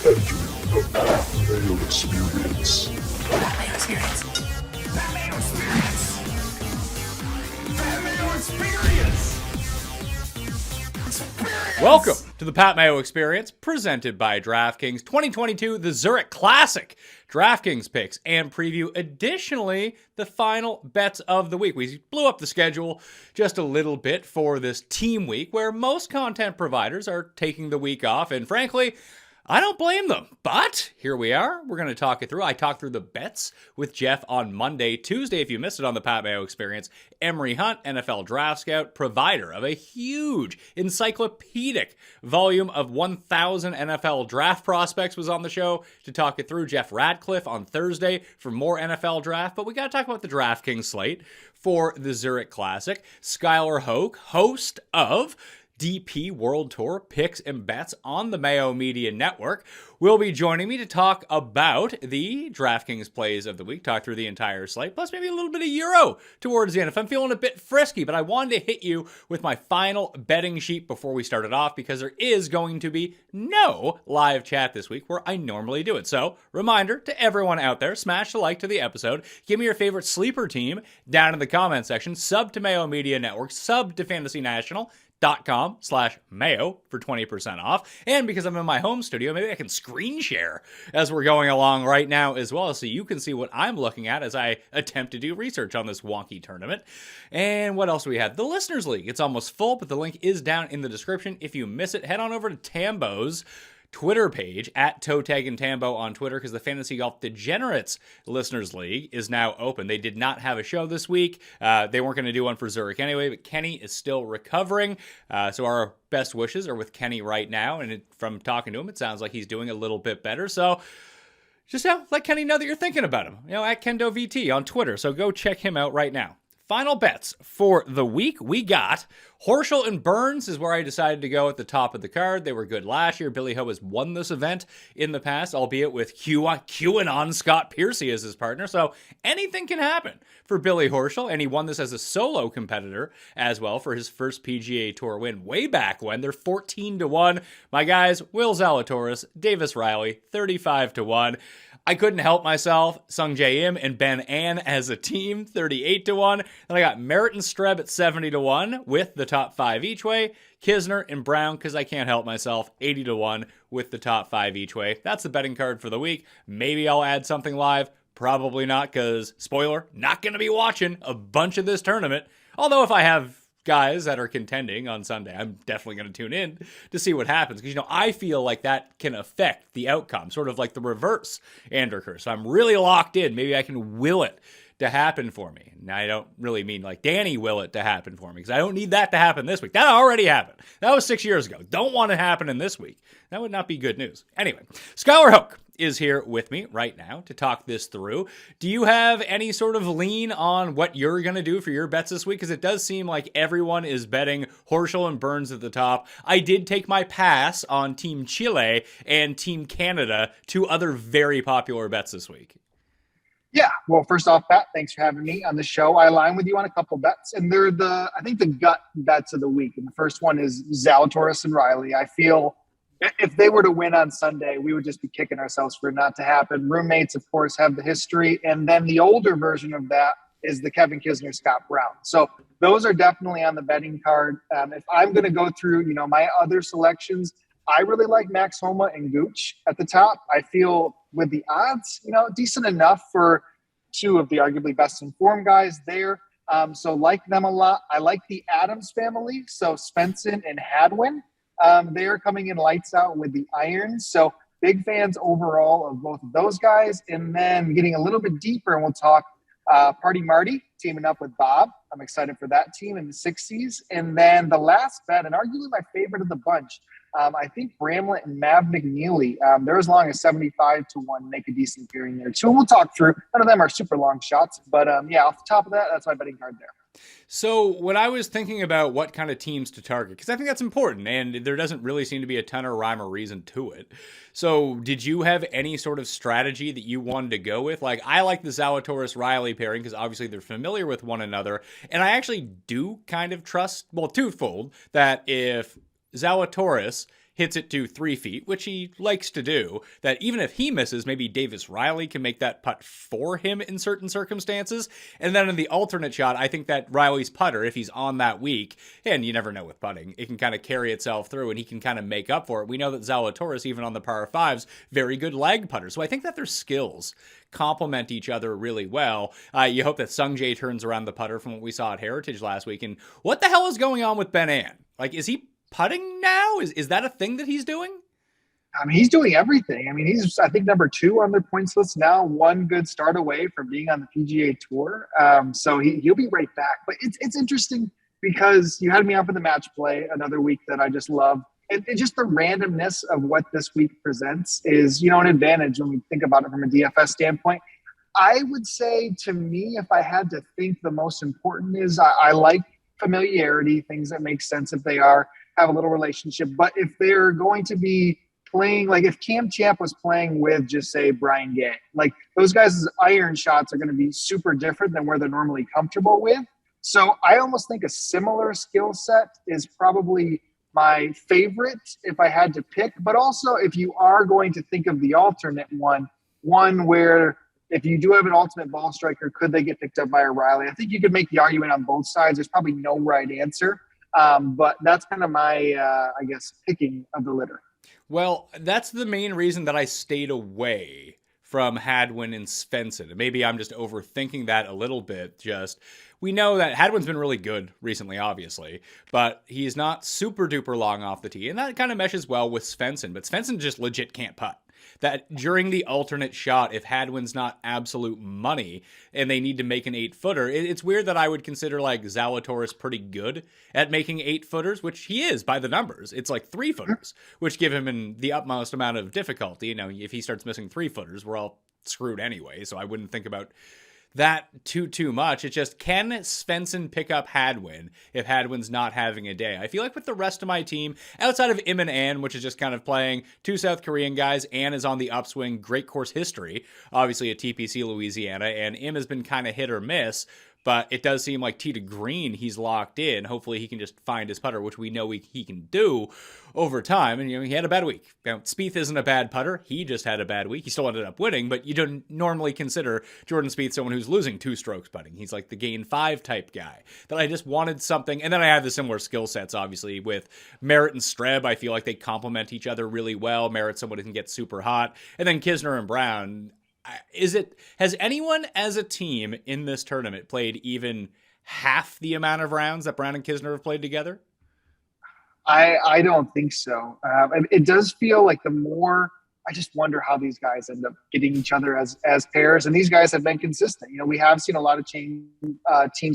Entering the Mayo Experience. Mayo Experience. Mayo Experience. Mayo Experience. Welcome to the Pat Mayo Experience, presented by DraftKings 2022, the Zurich Classic DraftKings picks and preview. Additionally, the final bets of the week. We blew up the schedule just a little bit for this team week, where most content providers are taking the week off, and frankly, I don't blame them, but here we are. We're going to talk it through. I talked through the bets with Jeff on Monday. Tuesday, if you missed it on the Pat Mayo Experience, Emery Hunt, NFL Draft Scout, provider of a huge encyclopedic volume of 1,000 NFL draft prospects, was on the show to talk it through. Jeff Radcliffe on Thursday for more NFL draft, but we got to talk about the DraftKings slate for the Zurich Classic. Skylar Hoke, host of DP World Tour picks and bets on the Mayo Media Network, will be joining me to talk about the DraftKings plays of the week, talk through the entire slate, plus maybe a little bit of Euro towards the end if I'm feeling a bit frisky. But I wanted to hit you with my final betting sheet before we started off, because there is going to be no live chat this week where I normally do it. So, reminder to everyone out there, smash the like to the episode, give me your favorite sleeper team down in the comment section, sub to Mayo Media Network, sub to Fantasy National, .com/Mayo for 20% off. And because I'm in my home studio, maybe I can screen share as we're going along right now as well, so you can see what I'm looking at as I attempt to do research on this wonky tournament. And what else do we have? The Listeners League. It's almost full, but the link is down in the description. If you miss it, head on over to Tambo's Twitter page, at Toe Tag and Tambo on Twitter, because the Fantasy Golf Degenerates Listeners League is now open. They did not have a show this week. They weren't going to do one for Zurich anyway, but Kenny is still recovering. So our best wishes are with Kenny right now. And from talking to him, it sounds like he's doing a little bit better. So just let Kenny know that you're thinking about him, at Kendo VT on Twitter. So go check him out right now. Final bets for the week. We got Horschel and Burns is where I decided to go at the top of the card. They were good last year. Billy Ho has won this event in the past, albeit with QAnon Scott Piercy as his partner. So anything can happen for Billy Horschel, and he won this as a solo competitor as well for his first PGA Tour win way back when. They're 14-1. My guys, Will Zalatoris, Davis Riley, 35-1. I couldn't help myself. Sung Jae Im and Ben An as a team, 38-1. Then I got Merritt and Streb at 70-1 with the top 5 each way. Kisner and Brown, because I can't help myself, 80-1 with the top 5 each way. That's the betting card for the week. Maybe I'll add something live. Probably not, because, spoiler, not going to be watching a bunch of this tournament. Although if I have guys that are contending on Sunday, I'm definitely going to tune in to see what happens, because I feel like that can affect the outcome, sort of like the reverse Anderker. So I'm really locked in. Maybe I can will it to happen for me. Now, I don't really mean like Danny will it to happen for me, because I don't need that to happen this week. That already happened. That was 6 years ago. Don't want it to happen in this week. That would not be good news. Anyway, Skylar Hoke is here with me right now to talk this through. Do you have any sort of lean on what you're going to do for your bets this week? Because it does seem like everyone is betting Horschel and Burns at the top. I did take my pass on Team Chile and Team Canada, two other very popular bets this week. Yeah, well, first off, Pat, thanks for having me on the show. I align with you on a couple bets, and they're I think the gut bets of the week. And the first one is Zalatoris and Riley. I feel if they were to win on Sunday, we would just be kicking ourselves for it not to happen. Roommates, of course, have the history. And then the older version of that is the Kevin Kisner, Scott Brown. So those are definitely on the betting card. If I'm going to go through, my other selections, I really like Max Homa and Gooch at the top. I feel with the odds, decent enough for two of the arguably best informed guys there. So like them a lot. I like the Adams family. So Svensson and Hadwin. They're coming in lights out with the irons. So big fans overall of both of those guys. And then getting a little bit deeper, and we'll talk Party Marty teaming up with Bob. I'm excited for that team in the 60s. And then the last bet, and arguably my favorite of the bunch, I think Bramlett and Mav McNeely, they're as long as 75-1, make a decent appearing there too. We'll talk through. None of them are super long shots, but yeah, off the top of that, that's my betting card there. So when I was thinking about what kind of teams to target, because I think that's important, and there doesn't really seem to be a ton of rhyme or reason to it. So did you have any sort of strategy that you wanted to go with? Like, I like the Zalatoris-Riley pairing because obviously they're familiar with one another. And I actually do kind of trust, well, twofold, that if Zalatoris hits it to 3 feet, which he likes to do, that even if he misses, maybe Davis Riley can make that putt for him in certain circumstances. And then in the alternate shot, I think that Riley's putter, if he's on that week, and you never know with putting, it can kind of carry itself through and he can kind of make up for it. We know that Zalatoris, even on the par 5s, very good leg putter. So I think that their skills complement each other really well. You hope that Sungjae turns around the putter from what we saw at Heritage last week. And what the hell is going on with Ben An? Like, is he putting now? Is that a thing that he's doing? I mean, he's doing everything. I mean, he's, I think, number 2 on their points list now, one good start away from being on the PGA Tour. So he'll be right back. But it's interesting because you had me up in the match play another week that I just love. And just the randomness of what this week presents is, an advantage when we think about it from a DFS standpoint. I would say, to me, if I had to think, the most important is I like familiarity, things that make sense if they have a little relationship. But if they're going to be playing, like if Cam Champ was playing with, just say, Brian Gay, like those guys' iron shots are going to be super different than where they're normally comfortable with. So I almost think a similar skill set is probably my favorite if I had to pick. But also, if you are going to think of the alternate one where if you do have an ultimate ball striker, could they get picked up by a Riley? I think you could make the argument on both sides. There's probably no right answer. But that's kind of my, picking of the litter. Well, that's the main reason that I stayed away from Hadwin and Svensson. And maybe I'm just overthinking that a little bit. We know that Hadwin's been really good recently, obviously, but he's not super duper long off the tee. And that kind of meshes well with Svensson. But Svensson just legit can't putt. That during the alternate shot, if Hadwin's not absolute money and they need to make an 8-footer, it's weird that I would consider like Zalatoris pretty good at making 8-footers, which he is by the numbers. It's like 3-footers, which give him the utmost amount of difficulty. If he starts missing 3-footers, we're all screwed anyway. So I wouldn't think about that too much. It's just, can Svensson pick up Hadwin if Hadwin's not having a day? I feel like with the rest of my team, outside of Im and An, which is just kind of playing 2 South Korean guys, An is on the upswing, great course history, obviously at TPC Louisiana, and Im has been kind of hit or miss. But it does seem like tee to green, he's locked in. Hopefully he can just find his putter, which we know he can do over time. And, he had a bad week. Spieth isn't a bad putter. He just had a bad week. He still ended up winning, but you don't normally consider Jordan Spieth someone who's losing 2 strokes putting. He's like the gain 5 type guy. That I just wanted something. And then I have the similar skill sets, obviously, with Merritt and Streb. I feel like they complement each other really well. Merritt's someone who can get super hot. And then Kisner and Brown. Has anyone as a team in this tournament played even half the amount of rounds that Brown and Kisner have played together? I don't think so. It does feel like the more, I just wonder how these guys end up getting each other as pairs. And these guys have been consistent. We have seen a lot of teams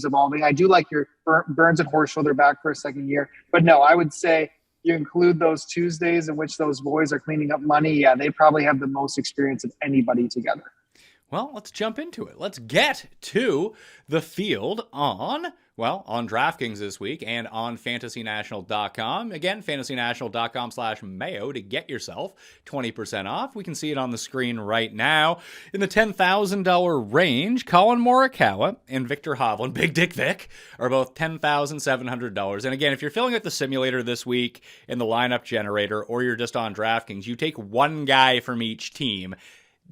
evolving. I do like your Burns and Horschel. They're back for a second year. But no, I would say you include those Tuesdays in which those boys are cleaning up money. Yeah, they probably have the most experience of anybody together. Well, let's jump into it. Let's get to the field on DraftKings this week and on fantasynational.com. Again, fantasynational.com/Mayo to get yourself 20% off. We can see it on the screen right now. In the $10,000 range, Colin Morikawa and Victor Hovland, Big Dick Vic, are both $10,700. And again, if you're filling out the simulator this week in the lineup generator, or you're just on DraftKings, you take one guy from each team.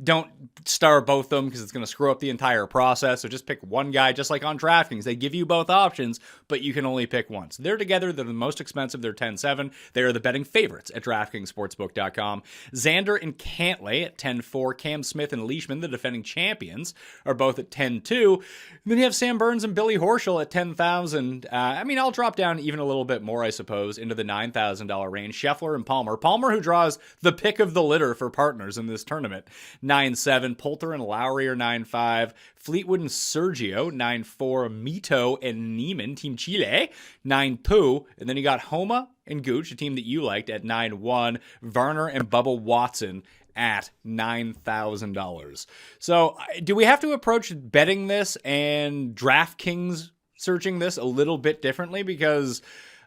Don't star both of them because it's going to screw up the entire process. So just pick one guy, just like on DraftKings. They give you both options, but you can only pick one. So they're together. They're the most expensive. They're 10-7. They are the betting favorites at DraftKingsSportsbook.com. Xander and Cantlay at 10-4. Cam Smith and Leishman, the defending champions, are both at 10-2. And then you have Sam Burns and Billy Horschel at 10,000. I'll drop down even a little bit more, I suppose, into the $9,000 range. Scheffler and Palmer. Palmer, who draws the pick of the litter for partners in this tournament, 9-7. Poulter and Lowry are 9-5. Fleetwood and Sergio, 9-4. Mito and Neiman, Team Chile, 9-2. And then you got Homa and Gooch, a team that you liked, at 9-1. Varner and Bubba Watson at $9,000. So do we have to approach betting this and DraftKings searching this a little bit differently? Because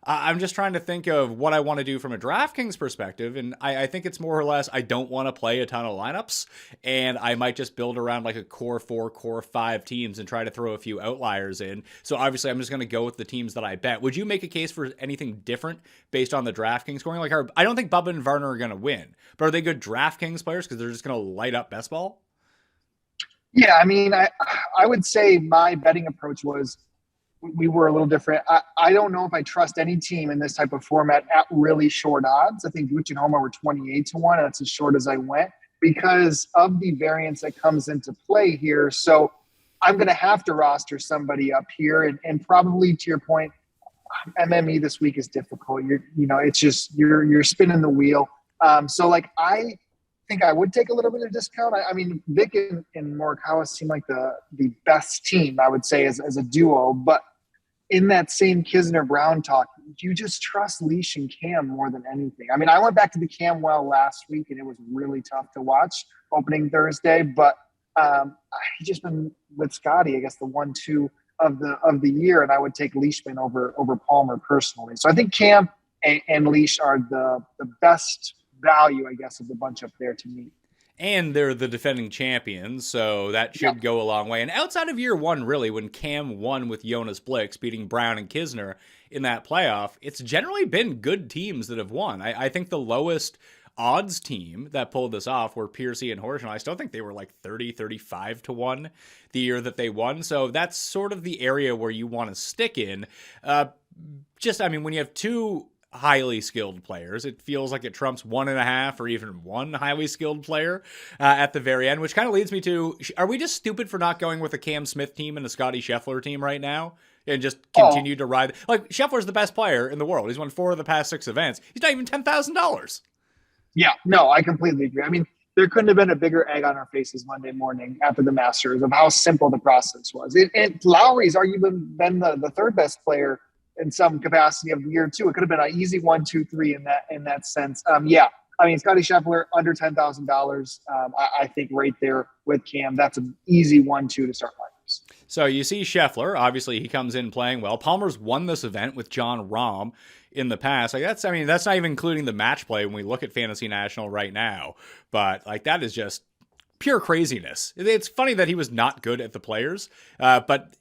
I'm just trying to think of what I want to do from a DraftKings perspective, and I think it's more or less I don't want to play a ton of lineups, and I might just build around like a core 4, core 5 teams and try to throw a few outliers in. So obviously I'm just going to go with the teams that I bet. Would you make a case for anything different based on the DraftKings scoring? Like, I don't think Bubba and Varner are going to win, but are they good DraftKings players because they're just going to light up best ball? Yeah, I mean, I would say my betting approach was we were a little different. I don't know if I trust any team in this type of format at really short odds. I think Buch and Homer were 28 to 1. That's as short as I went because of the variance that comes into play here. So I'm going to have to roster somebody up here. And probably to your point, MME this week is difficult. It's just you're spinning the wheel. So like I think I would take a little bit of discount. I mean, Vic and Morikawa seem like the best team, I would say, as a duo. But in that same Kisner-Brown talk, you just trust Leash and Cam more than anything. I mean, I went back to the Cam well last week, and it was really tough to watch opening Thursday. But I just been with Scotty, I guess, the 1-2 of the year, and I would take Leishman over Palmer personally. So I think Cam and Leash are the best value, I guess, of the bunch up there to me. And they're the defending champions, so that should go a long way. And outside of year one, really, when Cam won with Jonas Blix, beating Brown and Kisner in that playoff, it's generally been good teams that have won. I think the lowest odds team that pulled this off were Piercy and Horton. I still think they were like 30, 35 to 1 the year that they won. So that's sort of the area where you want to stick in. When you have two highly skilled players, it feels like it trumps 1.5 or even one highly skilled player at the very end, which kind of leads me to, are we just stupid for not going with a Cam Smith team and a Scotty Scheffler team right now and just continue to ride? Like, Scheffler's the best player in the world. He's won 4 of the past 6 events. He's not even $10,000. Yeah, no, I completely agree. I mean, there couldn't have been a bigger egg on our faces Monday morning after the Masters of how simple the process was. And Lowry's arguably been the third best player in some capacity of the year too. It could have been an easy 1, 2, 3 in that sense. I mean, Scotty Scheffler under $10,000. I think right there with Cam, that's an easy 1-2 to start lineups. So you see Scheffler, obviously he comes in playing well. Palmer's won this event with John Rahm in the past. Like that's not even including the match play when we look at Fantasy National right now. But like that is just pure craziness. It's funny that he was not good at the players, but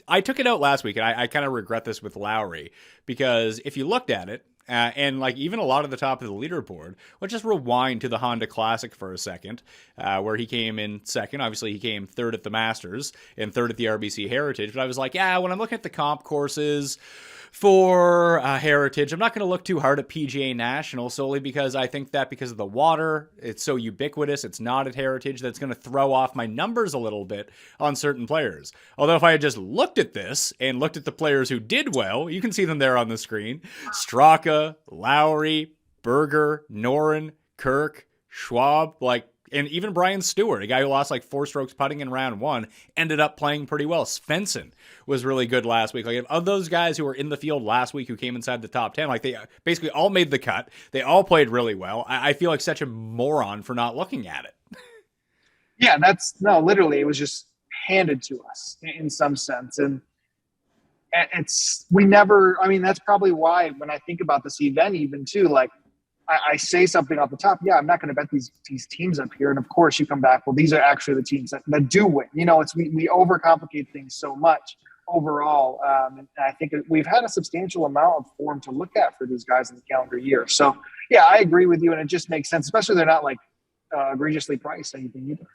I took it out last week, and I kind of regret this with Lowry, because if you looked at it, and like even a lot of the top of the leaderboard, let's just rewind to the Honda Classic for a second, where he came in second. Obviously, he came third at the Masters and third at the RBC Heritage. But I was like, when I'm looking at the comp courses for Heritage, I'm not going to look too hard at PGA National, solely because I think that because of the water, it's so ubiquitous, it's not at Heritage, that's going to throw off my numbers a little bit on certain players. Although if I had just looked at this and looked at the players who did well, you can see them there on the screen. Straka, Lowry, Berger, Noren, Kirk, Schwab, and even Brian Stewart, a guy who lost like 4 strokes putting in round 1, ended up playing pretty well. Svensson was really good last week. Like, of those guys who were in the field last week who came inside the top 10, like they basically all made the cut. They all played really well. I feel like such a moron for not looking at it. Yeah, literally, it was just handed to us in some sense. And that's probably why when I think about this event even too, like, I say something off the top. Yeah, I'm not going to bet these teams up here. And of course you come back, well, these are actually the teams that do win. We overcomplicate things so much overall. And I think we've had a substantial amount of form to look at for these guys in the calendar year. So yeah, I agree with you. And it just makes sense, especially they're not like egregiously priced anything either.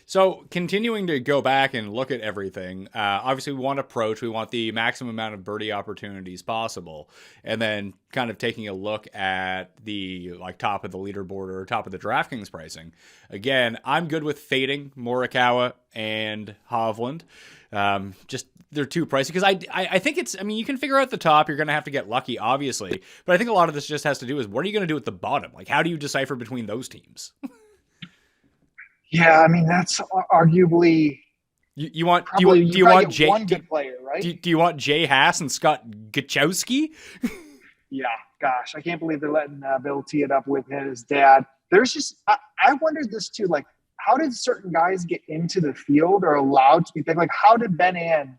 So continuing to go back and look at everything, obviously we want the maximum amount of birdie opportunities possible, and then kind of taking a look at the top of the leaderboard or top of the DraftKings pricing. Again, I'm good with fading Morikawa and Hovland. Just they're too pricey because I think you can figure out the top. You're going to have to get lucky, obviously, but I think a lot of this just has to do with what are you going to do at the bottom? Like, how do you decipher between those teams? Yeah, I mean that's arguably. Do you want Jay? One good player, right? Do you want Jay Haas and Scott Gachowski? Yeah, gosh, I can't believe they're letting Bill tee it up with his dad. There's just I wondered this too. Like, how did certain guys get into the field or allowed to be picked? Like, how did Ben An,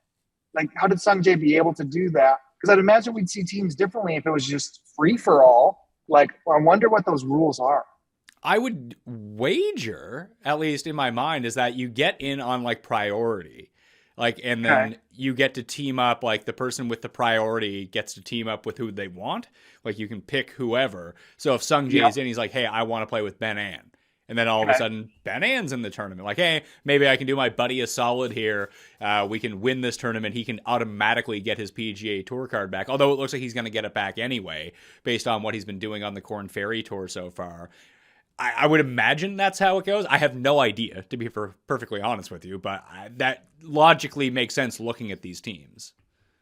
how did Sung Jae be able to do that? Because I'd imagine we'd see teams differently if it was just free for all. Like, I wonder what those rules are. I would wager, at least in my mind, is that you get in on like priority. Like, and then you get to team up, like the person with the priority gets to team up with who they want. Like you can pick whoever. So if Sung Jae's in, he's like, hey, I want to play with Ben An. And then all of a sudden, Ben An's in the tournament. Like, hey, maybe I can do my buddy a solid here. We can win this tournament. He can automatically get his PGA Tour card back. Although it looks like he's going to get it back anyway, based on what he's been doing on the Korn Ferry Tour so far. I would imagine that's how it goes. I have no idea, to be perfectly honest with you, but that logically makes sense looking at these teams.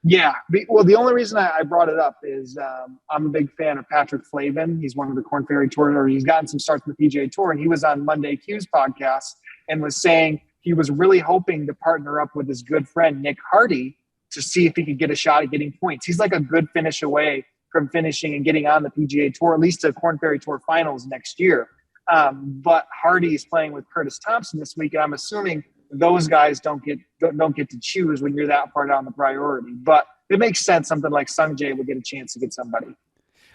Yeah. Well, the only reason I brought it up is I'm a big fan of Patrick Flavin. He's one of the Korn Ferry Tour, or he's gotten some starts in the PGA Tour, and he was on Monday Q's podcast and was saying he was really hoping to partner up with his good friend Nick Hardy to see if he could get a shot at getting points. He's like a good finish away from finishing and getting on the PGA Tour, at least to Korn Ferry Tour finals next year. But Hardy's playing with Curtis Thompson this week, and I'm assuming those guys don't get to choose when you're that far down the priority. But it makes sense. Something like Sung Jae would get a chance to get somebody.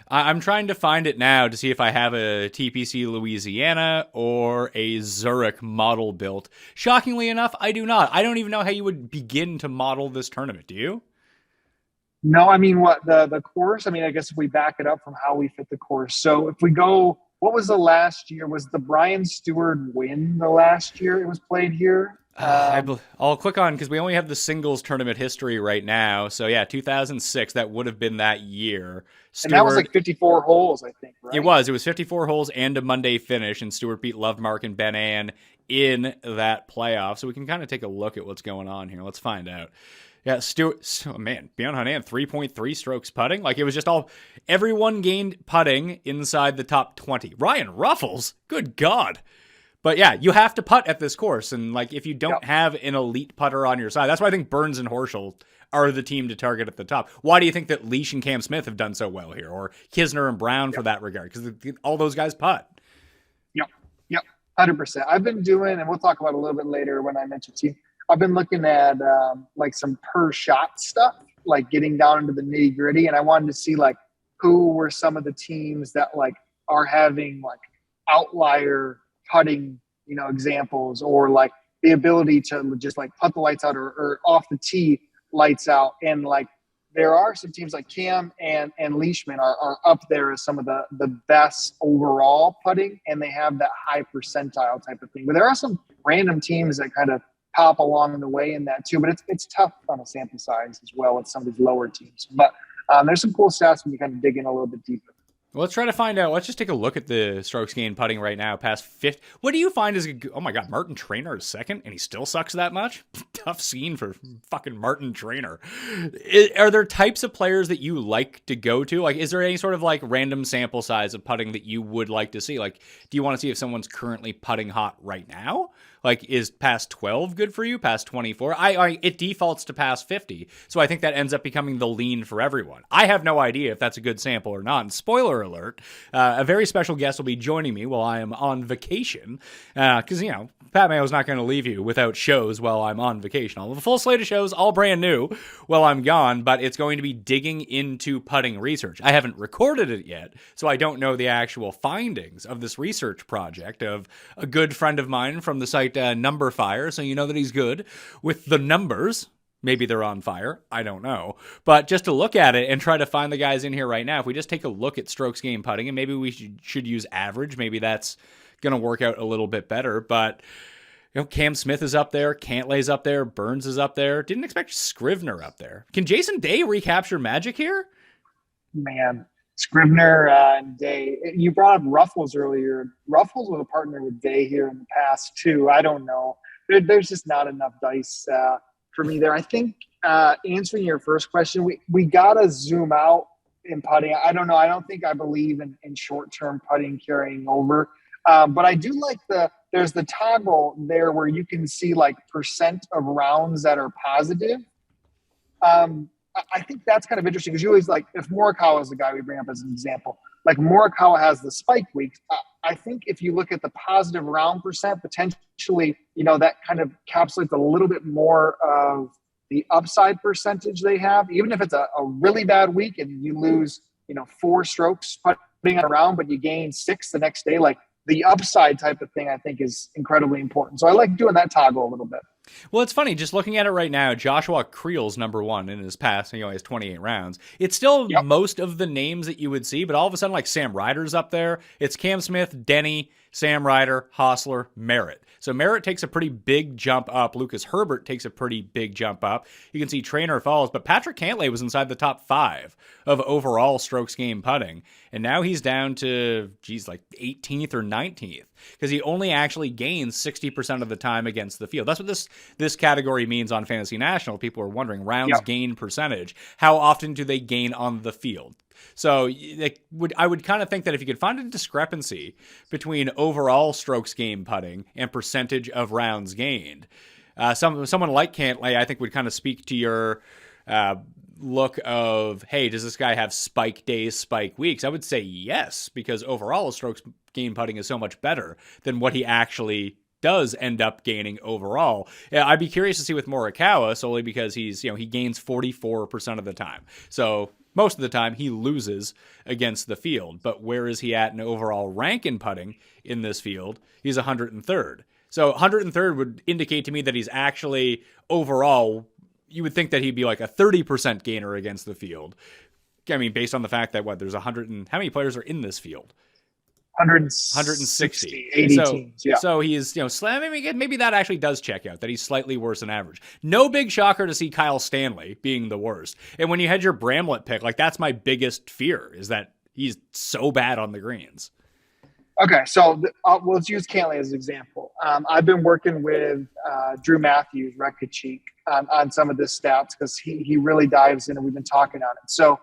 I'm trying to find it now to see if I have a TPC Louisiana or a Zurich model built. Shockingly enough, I do not. I don't even know how you would begin to model this tournament. Do you? No, I mean, what the course? I mean, I guess if we back it up from how we fit the course. So if we go, what was the last year? Was the Brian Stewart win the last year it was played here? I'll click on, because we only have the singles tournament history right now. So yeah, 2006, that would have been that year. And that was like 54 holes, I think, right? It was 54 holes and a Monday finish, and Stewart beat Lovemark and Ben An in that playoff. So we can kind of take a look at what's going on here. Let's find out. Yeah, Stewart, oh man, Bjorn Hanan, 3.3 strokes putting. Like, it was just everyone gained putting inside the top 20. Ryan Ruffles, good God. But yeah, you have to putt at this course. And like, if you don't have an elite putter on your side, that's why I think Burns and Horschel are the team to target at the top. Why do you think that Leash and Cam Smith have done so well here? Or Kisner and Brown for that regard? Because all those guys putt. Yep, 100%. I've been doing, and we'll talk about it a little bit later when I mention team, I've been looking at like some per shot stuff, like getting down into the nitty gritty. And I wanted to see like who were some of the teams that like are having like outlier putting, examples, or like the ability to just like putt the lights out or off the tee lights out. And like, there are some teams like Cam and Leishman are up there as some of the best overall putting, and they have that high percentile type of thing. But there are some random teams that kind of pop along the way in that too, but it's tough on a sample size as well with some of these lower teams. But there's some cool stats when you kind of dig in a little bit deeper. Well, let's try to find out. Let's just take a look at the strokes gained putting right now, past 50. What do you find is oh my God, Martin Traynor is second, and he still sucks that much? Tough scene for fucking Martin Traynor. Are there types of players that you like to go to? Like, is there any sort of like random sample size of putting that you would like to see? Like, do you want to see if someone's currently putting hot right now? Like, is past 12 good for you? Past 24? It defaults to past 50. So I think that ends up becoming the lean for everyone. I have no idea if that's a good sample or not. And spoiler alert, a very special guest will be joining me while I am on vacation. Because, Pat Mayo's not going to leave you without shows while I'm on vacation. I'll have a full slate of shows, all brand new, while I'm gone. But it's going to be digging into putting research. I haven't recorded it yet, so I don't know the actual findings of this research project of a good friend of mine from the site Number Fire, so you know that he's good with the numbers. Maybe they're on fire. I don't know. But just to look at it and try to find the guys in here right now, if we just take a look at strokes gained putting, and maybe we should use average, maybe that's going to work out a little bit better. But Cam Smith is up there, Cantlay's up there, Burns is up there. Didn't expect Scrivener up there. Can Jason Day recapture magic here? Man, Scrivener and Day. You brought up Ruffles earlier. Ruffles was a partner with Day here in the past too. I don't know. There's just not enough dice for me there. I think answering your first question, we gotta zoom out in putting. I don't know. I don't think I believe in short-term putting carrying over. But I do like there's the toggle there where you can see like percent of rounds that are positive. I think that's kind of interesting because you always like, if Morikawa is the guy we bring up as an example, like Morikawa has the spike weeks. I think if you look at the positive round percent, potentially, that kind of encapsulates a little bit more of the upside percentage they have, even if it's a really bad week and you lose, 4 strokes putting around, but you gain 6 the next day, like the upside type of thing, I think is incredibly important. So I like doing that toggle a little bit. Well, it's funny, just looking at it right now, Joshua Creel's number 1 in his past, he has 28 rounds. It's still most of the names that you would see, but all of a sudden, like Sam Ryder's up there. It's Cam Smith, Denny, Sam Ryder, Hostler, Merritt. So Merritt takes a pretty big jump up. Lucas Herbert takes a pretty big jump up. You can see Trainer falls, but Patrick Cantlay was inside the top 5 of overall strokes gained putting. And now he's down to, like 18th or 19th because he only actually gains 60% of the time against the field. That's what this category means on Fantasy National. People are wondering rounds gain percentage. How often do they gain on the field? So I would kind of think that if you could find a discrepancy between overall strokes gained putting and percentage of rounds gained, someone like Cantlay, I think, would kind of speak to your look of, hey, does this guy have spike days, spike weeks? I would say yes, because overall strokes gained putting is so much better than what he actually does end up gaining overall. I'd be curious to see with Morikawa, solely because he gains 44% of the time. So most of the time he loses against the field, but where is he at in overall rank in putting in this field? He's 103rd. So 103rd would indicate to me that he's actually overall, you would think that he'd be like a 30% gainer against the field. I mean, based on the fact that there's 100 and how many players are in this field? 160. 80 teams, yeah. So he is, maybe that actually does check out, that he's slightly worse than average. No big shocker to see Kyle Stanley being the worst. And when you had your Bramlett pick, that's my biggest fear, is that he's so bad on the greens. Okay, so let's use Cantlay as an example. I've been working with Drew Matthews, Rekachik, on some of this stats because he really dives in and we've been talking on it. So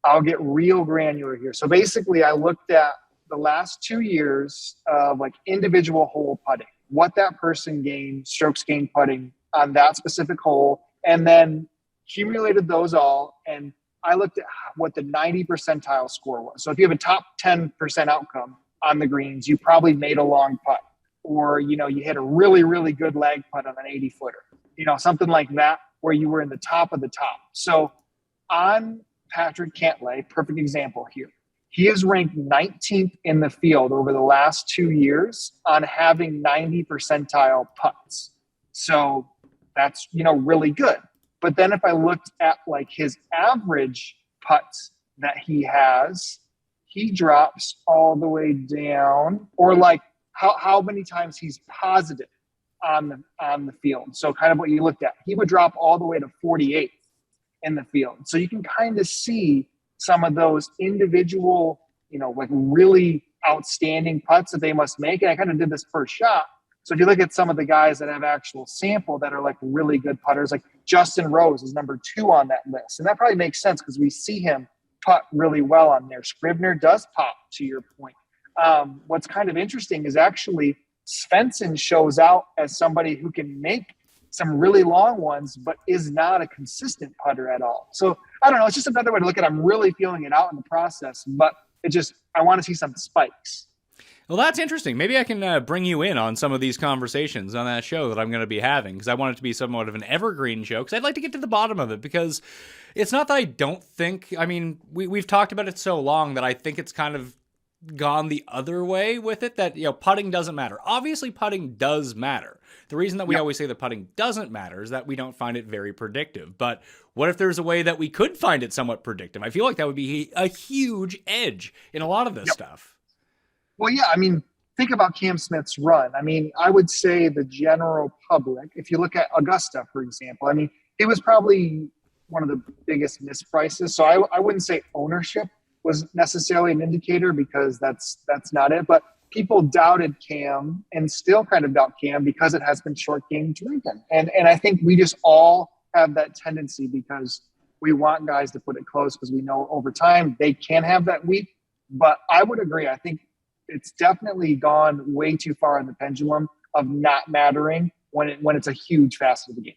I'll get real granular here. So basically I looked at the last 2 years of individual hole putting, what that person gained, strokes gained putting on that specific hole, and then accumulated those all. And I looked at what the 90 percentile score was. So if you have a top 10% outcome on the greens, you probably made a long putt, or, you hit a really, really good lag putt on an 80 footer, something like that, where you were in the top of the top. So on Patrick Cantlay, perfect example here. He is ranked 19th in the field over the last 2 years on having 90 percentile putts. So that's, really good. But then if I looked at his average putts that he has, he drops all the way down, or how many times he's positive on the field. So kind of what you looked at, he would drop all the way to 48th in the field. So you can kind of see some of those individual, really outstanding putts that they must make. And I kind of did this per shot. So if you look at some of the guys that have actual sample that are really good putters, like Justin Rose is number 2 on that list. And that probably makes sense because we see him putt really well on there. Scribner does pop, to your point. What's kind of interesting is actually Svensson shows out as somebody who can make some really long ones, but is not a consistent putter at all. So I don't know. It's just another way to look at it. I'm really feeling it out in the process, but I want to see some spikes. Well, that's interesting. Maybe I can bring you in on some of these conversations on that show that I'm going to be having, because I want it to be somewhat of an evergreen show, because I'd like to get to the bottom of it, because it's not that I don't think, we've talked about it so long that I think it's kind of gone the other way with it, that, putting doesn't matter. Obviously, putting does matter. The reason that we always say that putting doesn't matter is that we don't find it very predictive. But what if there's a way that we could find it somewhat predictive? I feel like that would be a huge edge in a lot of this stuff. Well, yeah, think about Cam Smith's run. I would say the general public, if you look at Augusta, for example, it was probably one of the biggest misprices. So I wouldn't say ownership was necessarily an indicator, because that's not it. But people doubted Cam and still kind of doubt Cam because it has been short game drinking. And I think we just all have that tendency because we want guys to put it close because we know over time they can have that week. But I would agree. I think it's definitely gone way too far in the pendulum of not mattering when it's a huge facet of the game.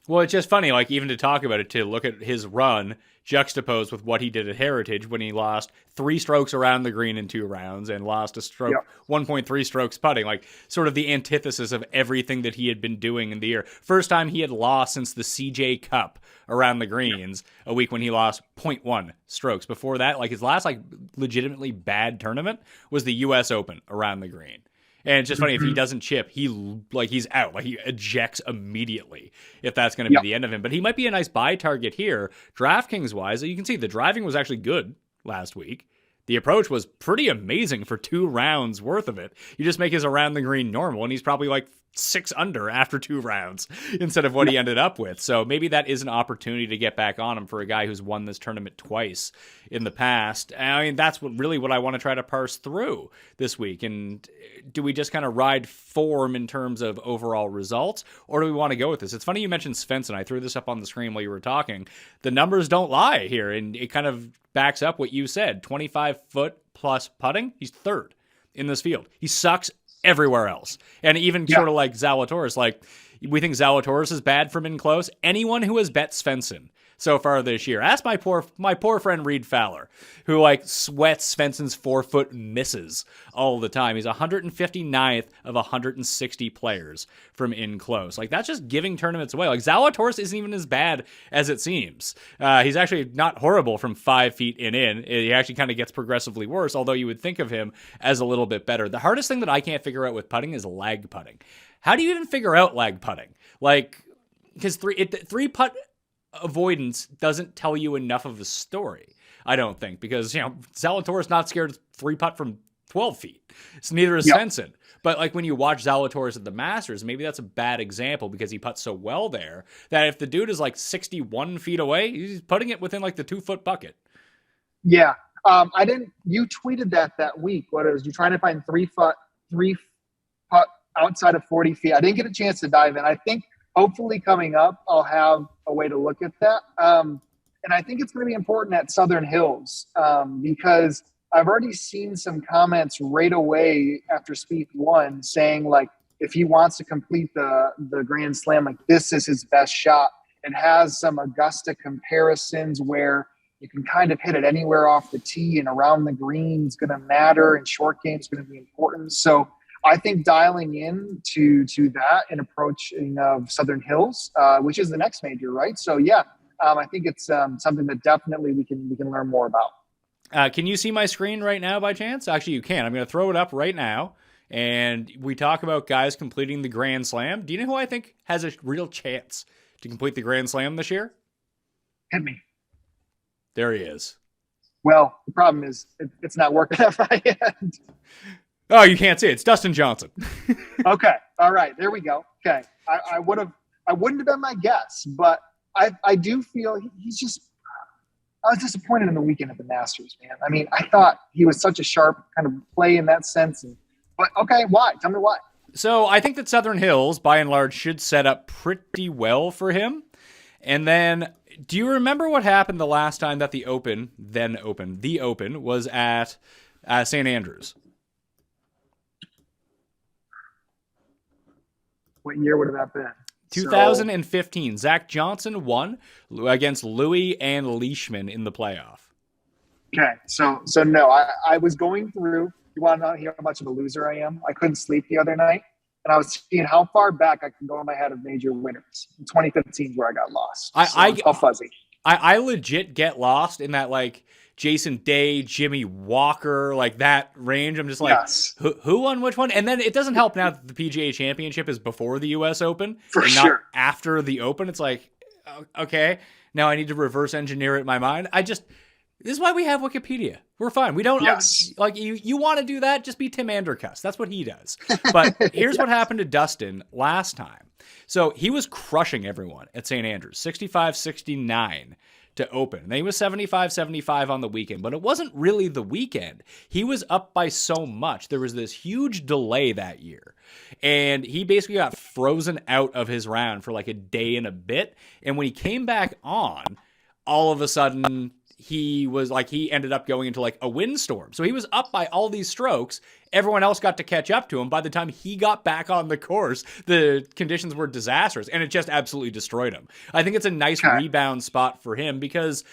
Well, it's just funny, like, even to talk about it, to look at his run juxtaposed with what he did at Heritage when he lost 3 strokes around the green in 2 rounds and lost a stroke, Yep. 1.3 strokes putting, like, sort of the antithesis of everything that he had been doing in the year. First time he had lost since the CJ Cup around the greens, a week when he lost 0.1 strokes. Before that, like, his last, like, legitimately bad tournament was the U.S. Open around the green. And it's just funny, if he doesn't chip, he's out. Like, he ejects immediately if that's going to be the end of him. But he might be a nice buy target here. DraftKings-wise, you can see the driving was actually good last week. The approach was pretty amazing for 2 rounds worth of it. You just make his around the green normal, and he's probably like 6 under after 2 rounds instead of what he ended up with. So maybe that is an opportunity to get back on him for a guy who's won this tournament twice in the past. I mean, that's what I want to try to parse through this week. And do we just kind of ride form in terms of overall results, or do we want to go with this? It's funny you mentioned Svensson. I threw this up on the screen while you were talking. The numbers don't lie here, and it kind of backs up what you said. 25-foot plus putting, he's 3rd in this field. He sucks everywhere else. And even sort of like Zalatoris, like, we think Zalatoris is bad from in close. Anyone who has bet Svensson so far this year, ask my poor friend Reed Fowler, who like sweats Svensson's 4-foot misses all the time. He's 159th of 160 players from in close. Like, that's just giving tournaments away. Like, Zalatoris isn't even as bad as it seems. He's actually not horrible from 5 feet in. He actually kind of gets progressively worse, although you would think of him as a little bit better. The hardest thing that I can't figure out with putting is lag putting. How do you even figure out lag putting? Like, because 3-putt avoidance doesn't tell you enough of a story, I don't think, because, Zalatoris not scared to 3-putt from 12 feet. So neither is Svensson. But like, when you watch Zalatoris at the Masters, maybe that's a bad example because he putts so well there that if the dude is like 61 feet away, he's putting it within like the 2-foot bucket. Yeah. You tweeted that week. What is, you trying to find 3-putt outside of 40 feet. I didn't get a chance to dive in. I think hopefully coming up, I'll have a way to look at that. And I think it's going to be important at Southern Hills because I've already seen some comments right away after Spieth won saying, like, if he wants to complete the Grand Slam, like, this is his best shot. It has some Augusta comparisons where you can kind of hit it anywhere off the tee, and around the green is going to matter, and short game is going to be important. So I think dialing in to that and approaching of Southern Hills, which is the next major, right? So yeah, I think it's something that definitely we can learn more about. Can you see my screen right now by chance? Actually, you can. I'm going to throw it up right now. And we talk about guys completing the Grand Slam. Do you know who I think has a real chance to complete the Grand Slam this year? Hit me. There he is. Well, the problem is it's not working at my end. Oh, you can't see it. It's Dustin Johnson. Okay. All right. There we go. Okay. I wouldn't have been my guess, but I do feel he's just, I was disappointed in the weekend at the Masters, man. I mean, I thought he was such a sharp kind of play in that sense. But okay, why? Tell me why. So I think that Southern Hills, by and large, should set up pretty well for him. And then, do you remember what happened the last time that the Open was at St. Andrews? What year would have that been? 2015. Zach Johnson won against Louis and Leishman in the playoff. Okay, so no, I was going through. You want to know how much of a loser I am? I couldn't sleep the other night, and I was seeing how far back I can go in my head of major winners. 2015 is where I got lost. It's all fuzzy. I legit get lost in that, like, Jason Day, Jimmy Walker, like that range. I'm just like, yes. Who won which one? And then it doesn't help now that the PGA Championship is before the U.S. Open. For sure. Not after the Open. It's like, okay, now I need to reverse engineer it in my mind. This is why we have Wikipedia. We're fine. We don't, like, you want to do that, just be Tim Andercuss. That's what he does. But here's what happened to Dustin last time. So he was crushing everyone at St. Andrews, 65-69 to open. And he was 75-75 on the weekend, but it wasn't really the weekend. He was up by so much. There was this huge delay that year, and he basically got frozen out of his round for like a day and a bit. And when he came back on, all of a sudden he ended up going into like a windstorm. So he was up by all these strokes. Everyone else got to catch up to him. By the time he got back on the course, the conditions were disastrous and it just absolutely destroyed him. I think it's a nice rebound spot for him because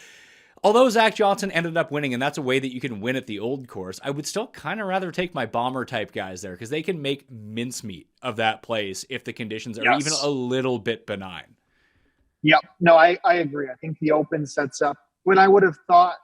although Zach Johnson ended up winning, and that's a way that you can win at the old course, I would still kind of rather take my bomber type guys there because they can make mincemeat of that place if the conditions are even a little bit benign. Yep. No, I agree. I think the Open sets up when I would have thought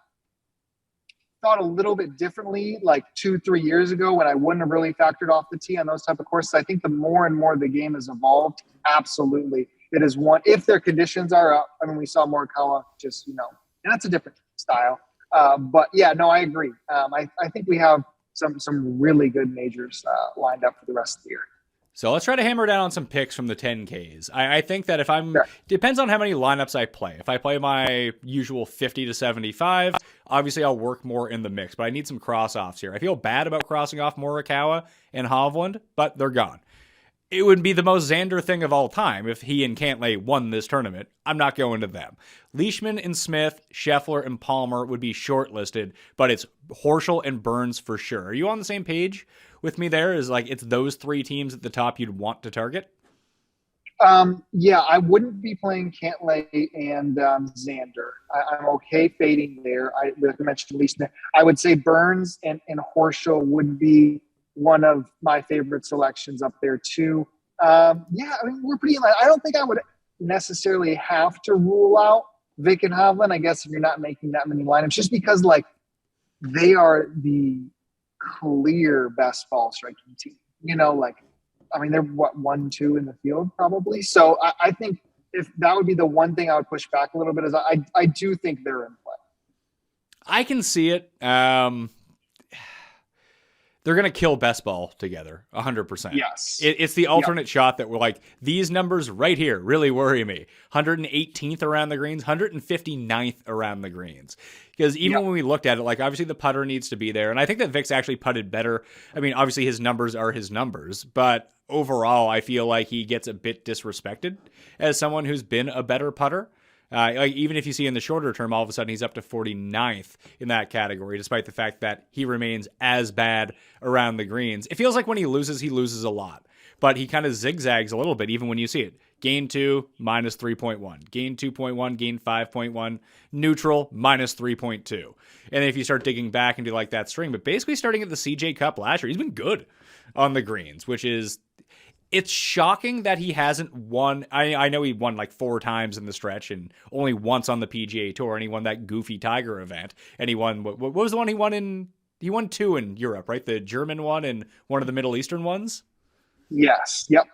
a little bit differently like 2-3 years ago when I wouldn't have really factored off the tee on those type of courses. I think the more and more the game has evolved, absolutely. It is one, if their conditions are up, I mean, we saw Morikawa just, and that's a different style. But yeah, no, I agree. I think we have some really good majors lined up for the rest of the year. So let's try to hammer down on some picks from the 10Ks. I think that if depends on how many lineups I play. If I play my usual 50 to 75, obviously I'll work more in the mix, but I need some cross-offs here. I feel bad about crossing off Morikawa and Hovland, but they're gone. It would be the most Xander thing of all time if he and Cantlay won this tournament. I'm not going to them. Leishman and Smith, Scheffler and Palmer would be shortlisted, but it's Horschel and Burns for sure. Are you on the same page with me there? Is like it's those three teams at the top you'd want to target? Yeah, I wouldn't be playing Cantlay and Xander. I'm okay fading there. Like I mentioned Leishman. I would say Burns and Horschel would be one of my favorite selections up there too. Yeah, I mean, we're pretty. I don't think I would necessarily have to rule out Vic and Hovland. I guess if you're not making that many lineups, just because like they are the clear best ball striking team. I mean, they're 1-2 in the field probably. So I think if that would be the one thing I would push back a little bit is I do think they're in play. I can see it. They're going to kill best ball together 100%. Yes. It's the alternate shot that we're like, these numbers right here really worry me. 118th around the greens, 159th around the greens. Because even when we looked at it, like obviously the putter needs to be there. And I think that Vic's actually putted better. I mean, obviously his numbers are his numbers, but overall I feel like he gets a bit disrespected as someone who's been a better putter. Like even if you see in the shorter term, all of a sudden he's up to 49th in that category, despite the fact that he remains as bad around the greens. It feels like when he loses a lot, but he kind of zigzags a little bit, even when you see it. Gain 2, minus 3.1. Gain 2.1, gain 5.1. Neutral, minus 3.2. And then if you start digging back into like that string, but basically starting at the CJ Cup last year, he's been good on the greens, which is... It's shocking that he hasn't won. I know he won like 4 times in the stretch and only once on the PGA Tour, and he won that goofy Tiger event. And he won, what was the one he won in? He won 2 in Europe, right? The German one and one of the Middle Eastern ones? Yes. Yep.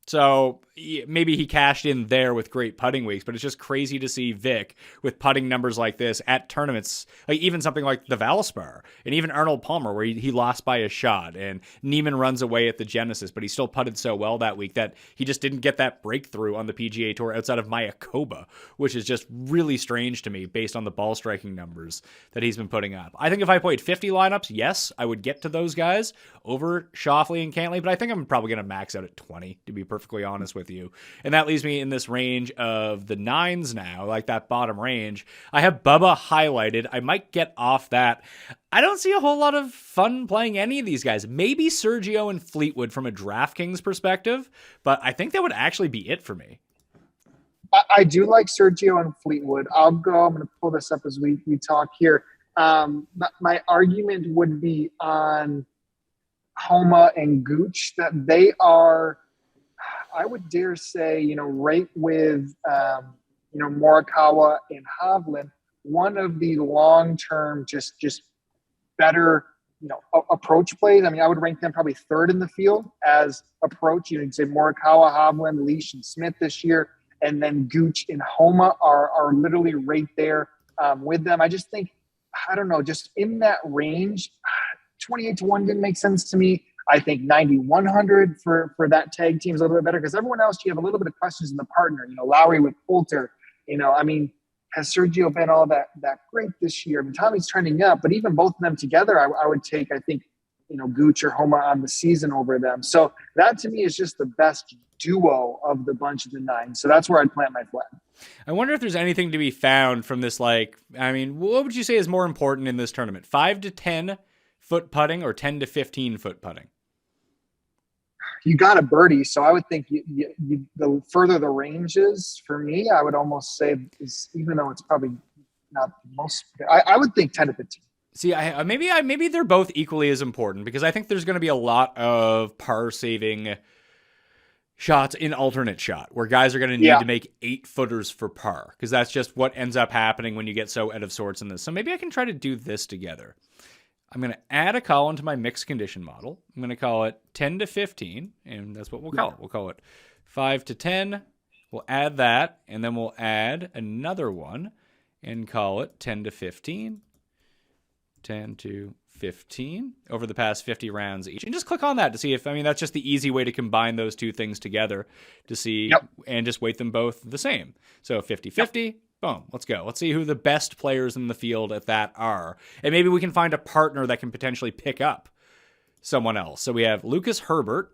So maybe he cashed in there with great putting weeks, but it's just crazy to see Vic with putting numbers like this at tournaments, like even something like the Valspar and even Arnold Palmer, where he lost by a shot, and Neiman runs away at the Genesis, but he still putted so well that week that he just didn't get that breakthrough on the PGA Tour outside of Mayakoba, which is just really strange to me based on the ball striking numbers that he's been putting up. I think if I played 50 lineups, yes, I would get to those guys over Schauffele and Cantlay, but I think I'm probably going to max out at 20, to be perfectly honest with you. And that leaves me in this range of the 9s now, like that bottom range. I have Bubba highlighted. I might get off that. I don't see a whole lot of fun playing any of these guys. Maybe Sergio and Fleetwood from a DraftKings perspective, but I think that would actually be it for me. I do like Sergio and Fleetwood. I'm going to pull this up as we talk here. My argument would be on Homa and Gooch, that they are, I would dare say, right with, Morikawa and Hovland, one of the long-term, just better, approach plays. I mean, I would rank them probably 3rd in the field as approach. You'd say Morikawa, Hovland, Leash, and Smith this year, and then Gooch and Homa are literally right there with them. I just think, I don't know, just in that range, 28-1 didn't make sense to me. I think 9,100 for that tag team is a little bit better because everyone else, you have a little bit of questions in the partner. Lowry with Poulter. Has Sergio been all that great this year? I mean, Tommy's trending up, but even both of them together, I would take, I think, Gooch or Homa on the season over them. So that to me is just the best duo of the bunch of the 9. So that's where I'd plant my flag. I wonder if there's anything to be found from this. Like, I mean, what would you say is more important in this tournament? 5 to 10 foot putting or 10 to 15 foot putting? You got a birdie, so I would think the further the range is, for me, I would almost say, even though it's probably not the most, I would think 10 to 15. See, maybe they're both equally as important, because I think there's going to be a lot of par saving shots in alternate shot where guys are going to need to make 8 footers for par, because that's just what ends up happening when you get so out of sorts in this. So maybe I can try to do this together. I'm going to add a column to my mixed condition model. I'm going to call it 10 to 15, and that's what we'll call it. We'll call it 5 to 10. We'll add that, and then we'll add another one and call it 10 to 15. 10 to 15 over the past 50 rounds each. And just click on that to see if, that's just the easy way to combine those two things together to see and just weight them both the same. So 50-50. Boom, let's go. Let's see who the best players in the field at that are. And maybe we can find a partner that can potentially pick up someone else. So we have Lucas Herbert,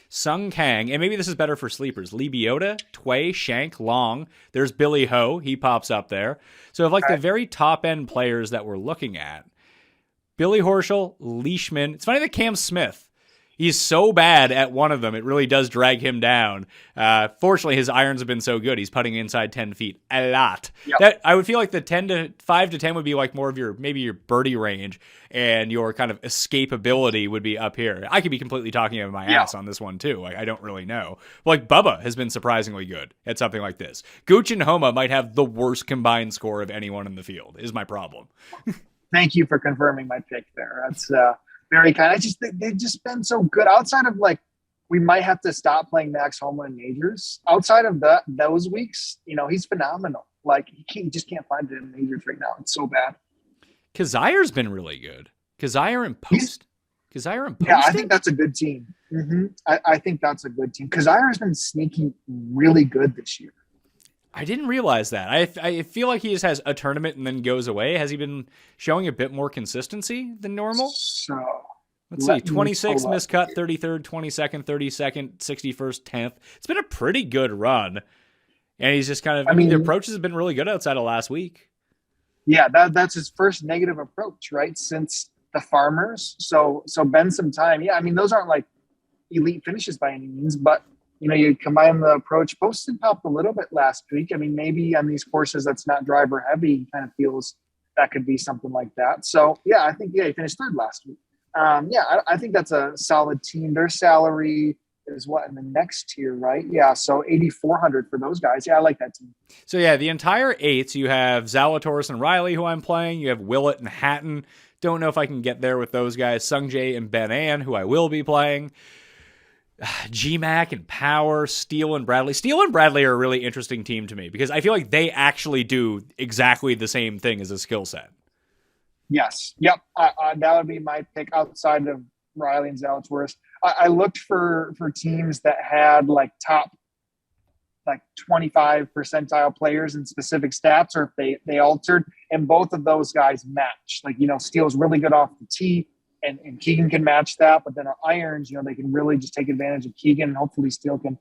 Sung Kang, and maybe this is better for sleepers. Lee Biota, Tway, Shank, Long. There's Billy Ho. He pops up there. So if the very top end players that we're looking at, Billy Horschel, Leishman. It's funny that Cam Smith, he's so bad at one of them, it really does drag him down. Fortunately, his irons have been so good. He's putting inside 10 feet a lot. Yep. That I would feel like the 5 to 10 would be like more of your birdie range, and your kind of escapability would be up here. I could be completely talking out of my ass on this one too. I don't really know. Like Bubba has been surprisingly good at something like this. Gooch and Homa might have the worst combined score of anyone in the field, is my problem. Thank you for confirming my pick there. That's very kind. They've just been so good. Outside of we might have to stop playing Max Homa in majors. Outside of those weeks, he's phenomenal. He just can't find it in majors right now. It's so bad. Kazire's been really good. Kazire and Post. Yeah, I think that's a good team. Mm-hmm. I think that's a good team. Kazire has been sneaky really good this year. I didn't realize that. I feel like he just has a tournament and then goes away. Has he been showing a bit more consistency than normal? So let's see. 26 miscut, 33rd, 22nd, 32nd, 61st, 10th. It's been a pretty good run. And he's just kind of, the approaches have been really good outside of last week. Yeah, that's his first negative approach, right? Since the Farmers. So been some time. Yeah, those aren't elite finishes by any means, but you combine the approach. Posted popped a little bit last week. Maybe on these courses that's not driver heavy, he kind of feels that could be something like that. So, yeah, I think, he finished 3rd last week. I think that's a solid team. Their salary is what in the next tier, right? Yeah, so 8,400 for those guys. Yeah, I like that team. So, yeah, the entire 8s, you have Zalatoris and Riley, who I'm playing. You have Willett and Hatton. Don't know if I can get there with those guys. Sungjae and Ben An, who I will be playing. GMAC and Power, Steele and Bradley. Steele and Bradley are a really interesting team to me because I feel like they actually do exactly the same thing as a skill set. Yes. Yep. That would be my pick outside of Riley and Zalatoris. I looked for teams that had top 25 percentile players in specific stats, or if they altered, and both of those guys match. Steele's really good off the tee. And Keegan can match that, but then our irons, they can really just take advantage of Keegan, and hopefully Steele can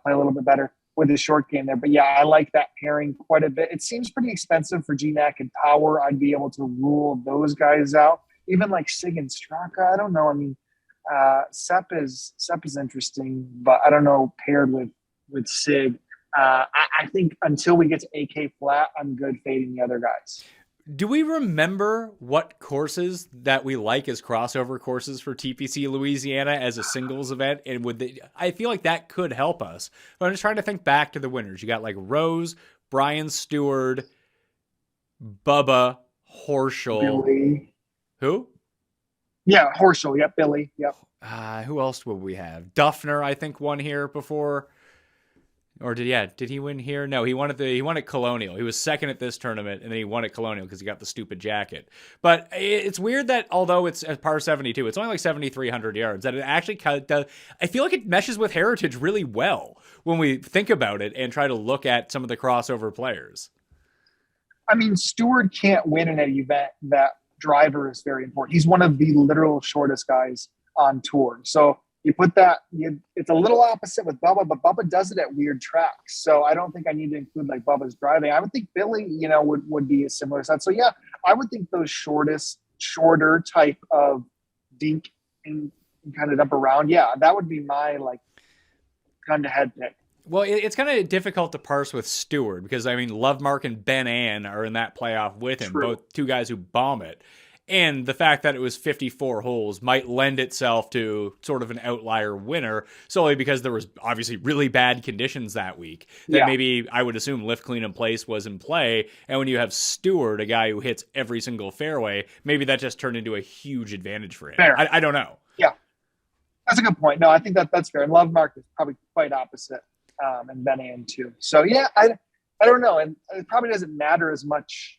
play a little bit better with the short game there. But yeah, I like that pairing quite a bit. It seems pretty expensive for GMAC and Power. I'd be able to rule those guys out. Even Sig and Straka, I don't know. Sepp is interesting, but I don't know paired with Sig. I think until we get to AK flat, I'm good fading the other guys. Do we remember what courses that we like as crossover courses for TPC Louisiana as a singles event? And I feel like that could help us. But I'm just trying to think back to the winners. You got Rose, Brian Stewart, Bubba, Horschel. Billy. Who? Yeah, Horschel. Yep, Billy. Yep. Who else would we have? Duffner, I think, won here before. Or did he win here? No, he won at Colonial. He was second at this tournament, and then he won at Colonial because he got the stupid jacket. But it's weird that although it's at par 72, it's only 7,300 yards. That it actually does. I feel like it meshes with Heritage really well when we think about it and try to look at some of the crossover players. Stewart can't win in an event that driver is very important. He's one of the literal shortest guys on tour. So you put that. It's a little opposite with Bubba, but Bubba does it at weird tracks. So I don't think I need to include like Bubba's driving. I would think Billy, would be a similar set. So yeah, I would think those shorter type of dink and kind of dump around. Yeah, that would be my like kind of head pick. Well, it's kind of difficult to parse with Stewart because, I mean, Lovemark and Ben Ann are in that playoff with him, True. both two guys who bomb it. And the fact that it was 54 holes might lend itself to sort of an outlier winner solely because there was obviously really bad conditions that week that maybe I would assume lift, clean, and place was in play. And when you have Stewart, a guy who hits every single fairway, maybe that just turned into a huge advantage for him. Fair. I don't know. Yeah, that's a good point. No, I think that's fair. And Lovemark is probably quite opposite. And Ben Ann too. So yeah, I don't know. And it probably doesn't matter as much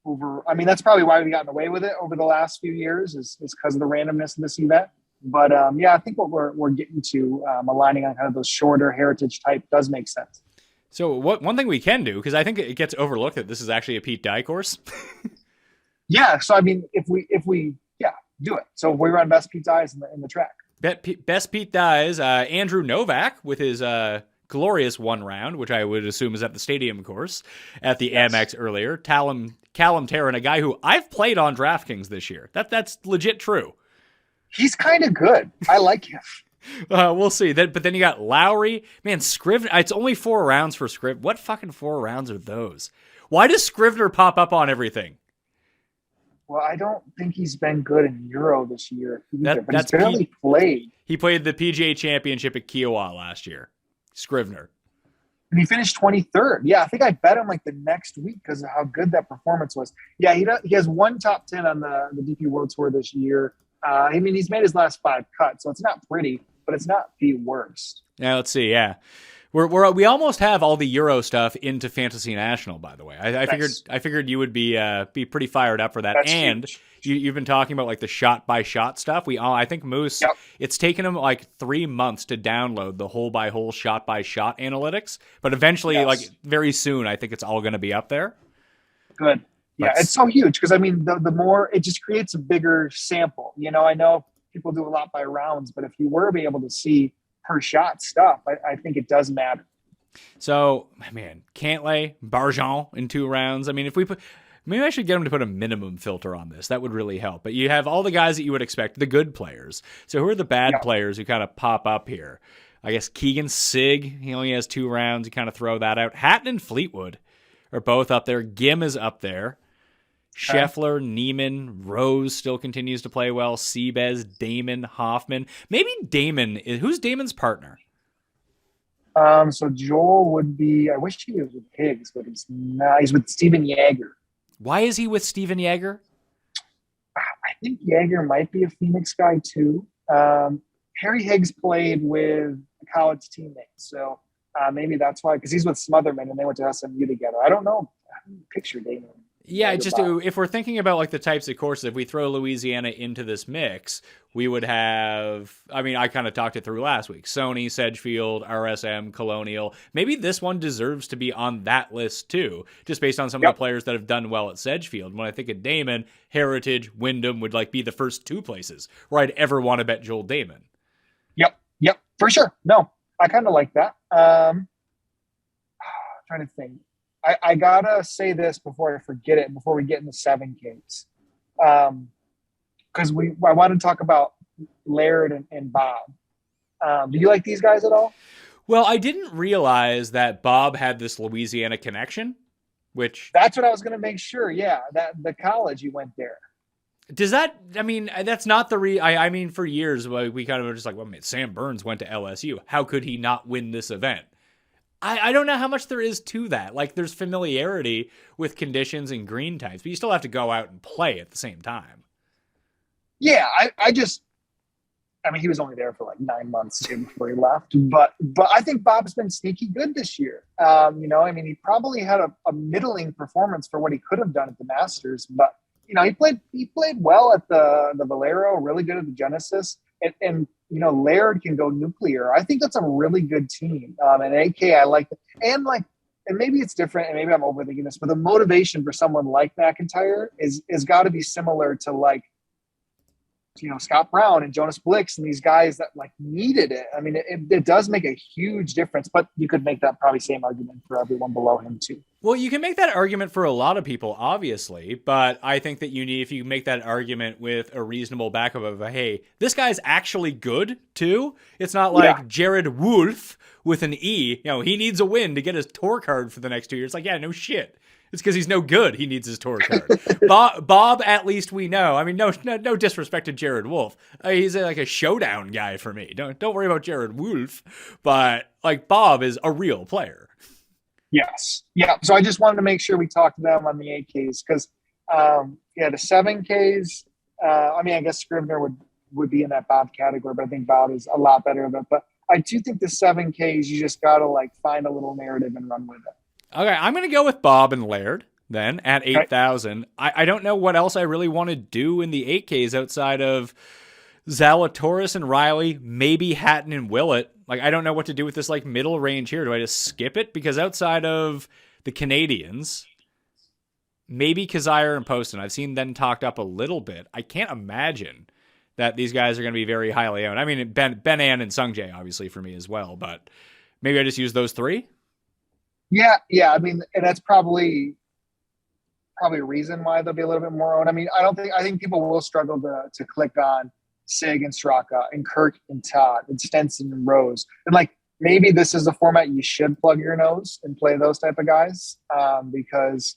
over. I mean, that's probably why we've gotten away with it over the last few years is because of the randomness of this event. But yeah, I think what we're getting to aligning on kind of those shorter heritage type does make sense. So one thing we can do, because I think it gets overlooked that this is actually a Pete Dye course. Yeah. So I mean, if we do it. So if we run best Pete Dyes in the track. Best Pete Dyes, Andrew Novak with his glorious one round, which I would assume is at the stadium course at the Amex earlier. Callum Tarrant, a guy who I've played on DraftKings this year. That's legit true. He's kind of good. I like him. We'll see. But then you got Lowry. Man, Scrivener. It's only 4 rounds for Scrivener. What fucking 4 rounds are those? Why does Scrivener pop up on everything? Well, I don't think he's been good in Euro this year either, but that's he's barely played. He played the PGA Championship at Kiowa last year. Scrivener. And he finished 23rd. Yeah, I think I bet him like the next week because of how good that performance was. Yeah, he has one top 10 on the DP World Tour this year. I mean, he's made his last 5 cuts, so it's not pretty, but it's not the worst. Yeah, let's see. Yeah, we almost have all the Euro stuff into Fantasy National. By the way, I figured you would be pretty fired up for that. That's and huge. you've been talking about like the shot by shot stuff. I think Moose. Yep. It's taken him like 3 months to download the hole by hole, shot by shot analytics, but eventually, like very soon, I think it's all going to be up there. Good. Yeah, it's so huge because I mean, the more it just creates a bigger sample. I know people do a lot by rounds, but if you were to be able to see per shot stuff, I think it does matter. So, man, Cantlay, Barjon in 2 rounds. I mean, maybe I should get him to put a minimum filter on this. That would really help. But you have all the guys that you would expect, the good players. So who are the bad players who kind of pop up here? I guess Keegan Sig, he only has 2 rounds. You kind of throw that out. Hatton and Fleetwood are both up there. Gim is up there. Scheffler, Neiman, Rose still continues to play well. Seabez, Damon, Hoffman. Maybe Damon. Who's Damon's partner? So Joel would be. I wish he was with Higgs, but he's not. He's with Steven Yeager. Why is he with Steven Yeager? I think Yeager might be a Phoenix guy too. Harry Higgs played with a college teammate, so maybe that's why. Because he's with Smotherman, and they went to SMU together. I don't know. I don't picture Damon. Yeah, just if we're thinking about like the types of courses, if we throw Louisiana into this mix, we would have, I mean, I kind of talked it through last week. Sony, Sedgefield, RSM, Colonial. Maybe this one deserves to be on that list too, just based on some of the players that have done well at Sedgefield. When I think of Damon, Heritage, Wyndham would like be the first 2 places where I'd ever want to bet Joel Damon. Yep, for sure. No, I kind of like that. I'm trying to think. I gotta say this before I forget it, before we get into 7Ks. Because I want to talk about Laird and Bob. Do you like these guys at all? Well, I didn't realize that Bob had this Louisiana connection, which... That's what I was going to make sure, yeah. That the college you went there. Does that... I mean, that's not the... I mean, for years, we kind of were just like, well, man, Sam Burns went to LSU. How could he not win this event? I don't know how much there is to that. Like, there's familiarity with conditions and green types, but you still have to go out and play at the same time. Yeah, I mean, he was only there for like 9 months too before he left. But I think Bob's been sneaky good this year. I mean, he probably had a middling performance for what he could have done at the Masters. But, he played well at the Valero, really good at the Genesis. And Laird can go nuclear. I think that's a really good team. And AK, I like that. And maybe it's different, and maybe I'm overthinking this, but the motivation for someone like McIntyre is got to be similar to like Scott Brown and Jonas Blix and these guys that like needed it. I mean, it does make a huge difference, but you could make that probably same argument for everyone below him too. Well, you can make that argument for a lot of people, obviously, but I think that if you make that argument with a reasonable backup of, hey, this guy's actually good too. It's not like Jared Wolf with an E. He needs a win to get his tour card for the next 2 years. Like, yeah, no shit. It's because he's no good. He needs his tour card. Bob, at least we know. I mean, no disrespect to Jared Wolf. He's like a showdown guy for me. Don't worry about Jared Wolf, but like Bob is a real player. Yes. Yeah. So I just wanted to make sure we talked to them on the 8Ks because, the 7Ks. I guess Scrivener would be in that Bob category, but I think Bob is a lot better than. But I do think the 7Ks, you just got to like find a little narrative and run with it. Okay, I'm going to go with Bob and Laird then at 8,000. I don't know what else I really want to do in the 8Ks outside of Zalatoris and Riley, maybe Hatton and Willett. Like, I don't know what to do with this like middle range here. Do I just skip it? Because outside of the Canadians, maybe Kazire and Poston, I've seen them talked up a little bit. I can't imagine that these guys are going to be very highly owned. I mean, Ben An and Sung Jae, obviously, for me as well. But maybe I just use those three? Yeah. I mean, and that's probably a reason why they'll be a little bit more owned. I mean, I think people will struggle to click on Sig and Straka and Kirk and Todd and Stenson and Rose. And like, maybe this is the format you should plug your nose and play those type of guys because,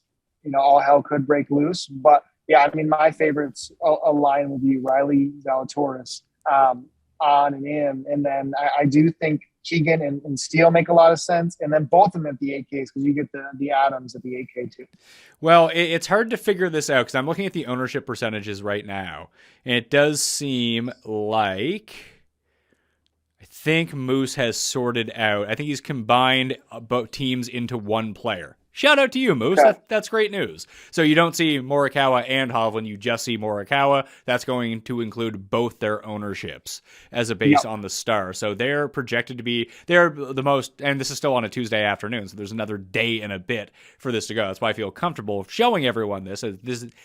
all hell could break loose. But yeah, I mean, my favorites align with you, Riley, Zalatoris, on and in. And then I do think Keegan and Steele make a lot of sense. And then both of them at the 8Ks because you get the Adams at the 8K too. Well, it's hard to figure this out because I'm looking at the ownership percentages right now. And it does seem like I think Moose has sorted out. I think he's combined both teams into one player. Shout out to you, Moose. Okay. That's great news. So you don't see Morikawa and Hovland. You just see Morikawa. That's going to include both their ownerships as a base on the star. So they're projected to be, they're the most, and this is still on a Tuesday afternoon, so there's another day and a bit for this to go. That's why I feel comfortable showing everyone this.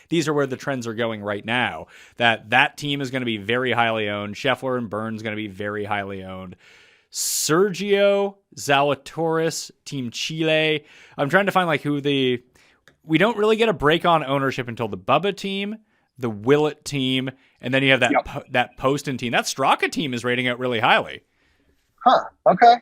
These are where the trends are going right now. That team is going to be very highly owned. Scheffler and Burns going to be very highly owned. Sergio, Zalatoris, Team Chile. I'm trying to find like we don't really get a break on ownership until the Bubba team, the Willett team, and then you have that Poston team. That Straka team is rating out really highly. Huh. Okay.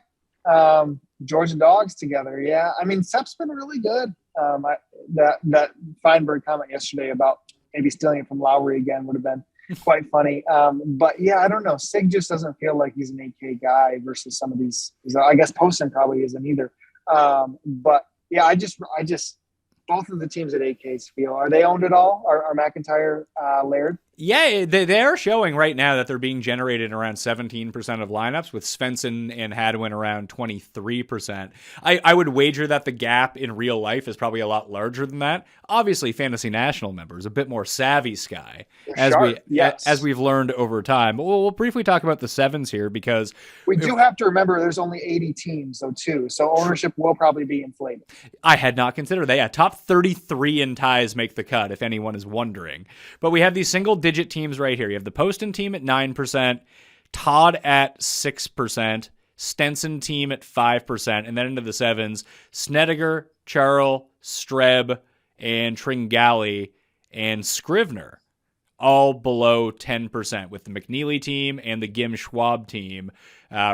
Georgia Dogs together. Yeah. I mean, Sep's been really good. That Feinberg comment yesterday about maybe stealing it from Lowry again would have been quite funny. But yeah, I don't know. Sig just doesn't feel like he's an 8K guy versus some of these. I guess Poston probably isn't either. But yeah, I just both of the teams at 8Ks feel. Are they owned at all? Are McIntyre, Laird? Yeah, they are showing right now that they're being generated in around 17% of lineups, with Svensson and Hadwin around 23%. I would wager that the gap in real life is probably a lot larger than that. Obviously, Fantasy National members, a bit more savvy Sky, as we've learned over time. But we'll briefly talk about the sevens here because we do have to remember there's only 80 teams, though, too. So ownership will probably be inflated. I had not considered that. Yeah, top 33 in ties make the cut, if anyone is wondering. But we have these single-digit teams right here. You have the Poston team at 9%, Todd at 6%, Stenson team at 5%, and then into the sevens, Snedeker, Charles, Streb, and Tringali, and Scrivener, all below 10%, with the McNeely team and the Gim Schwab team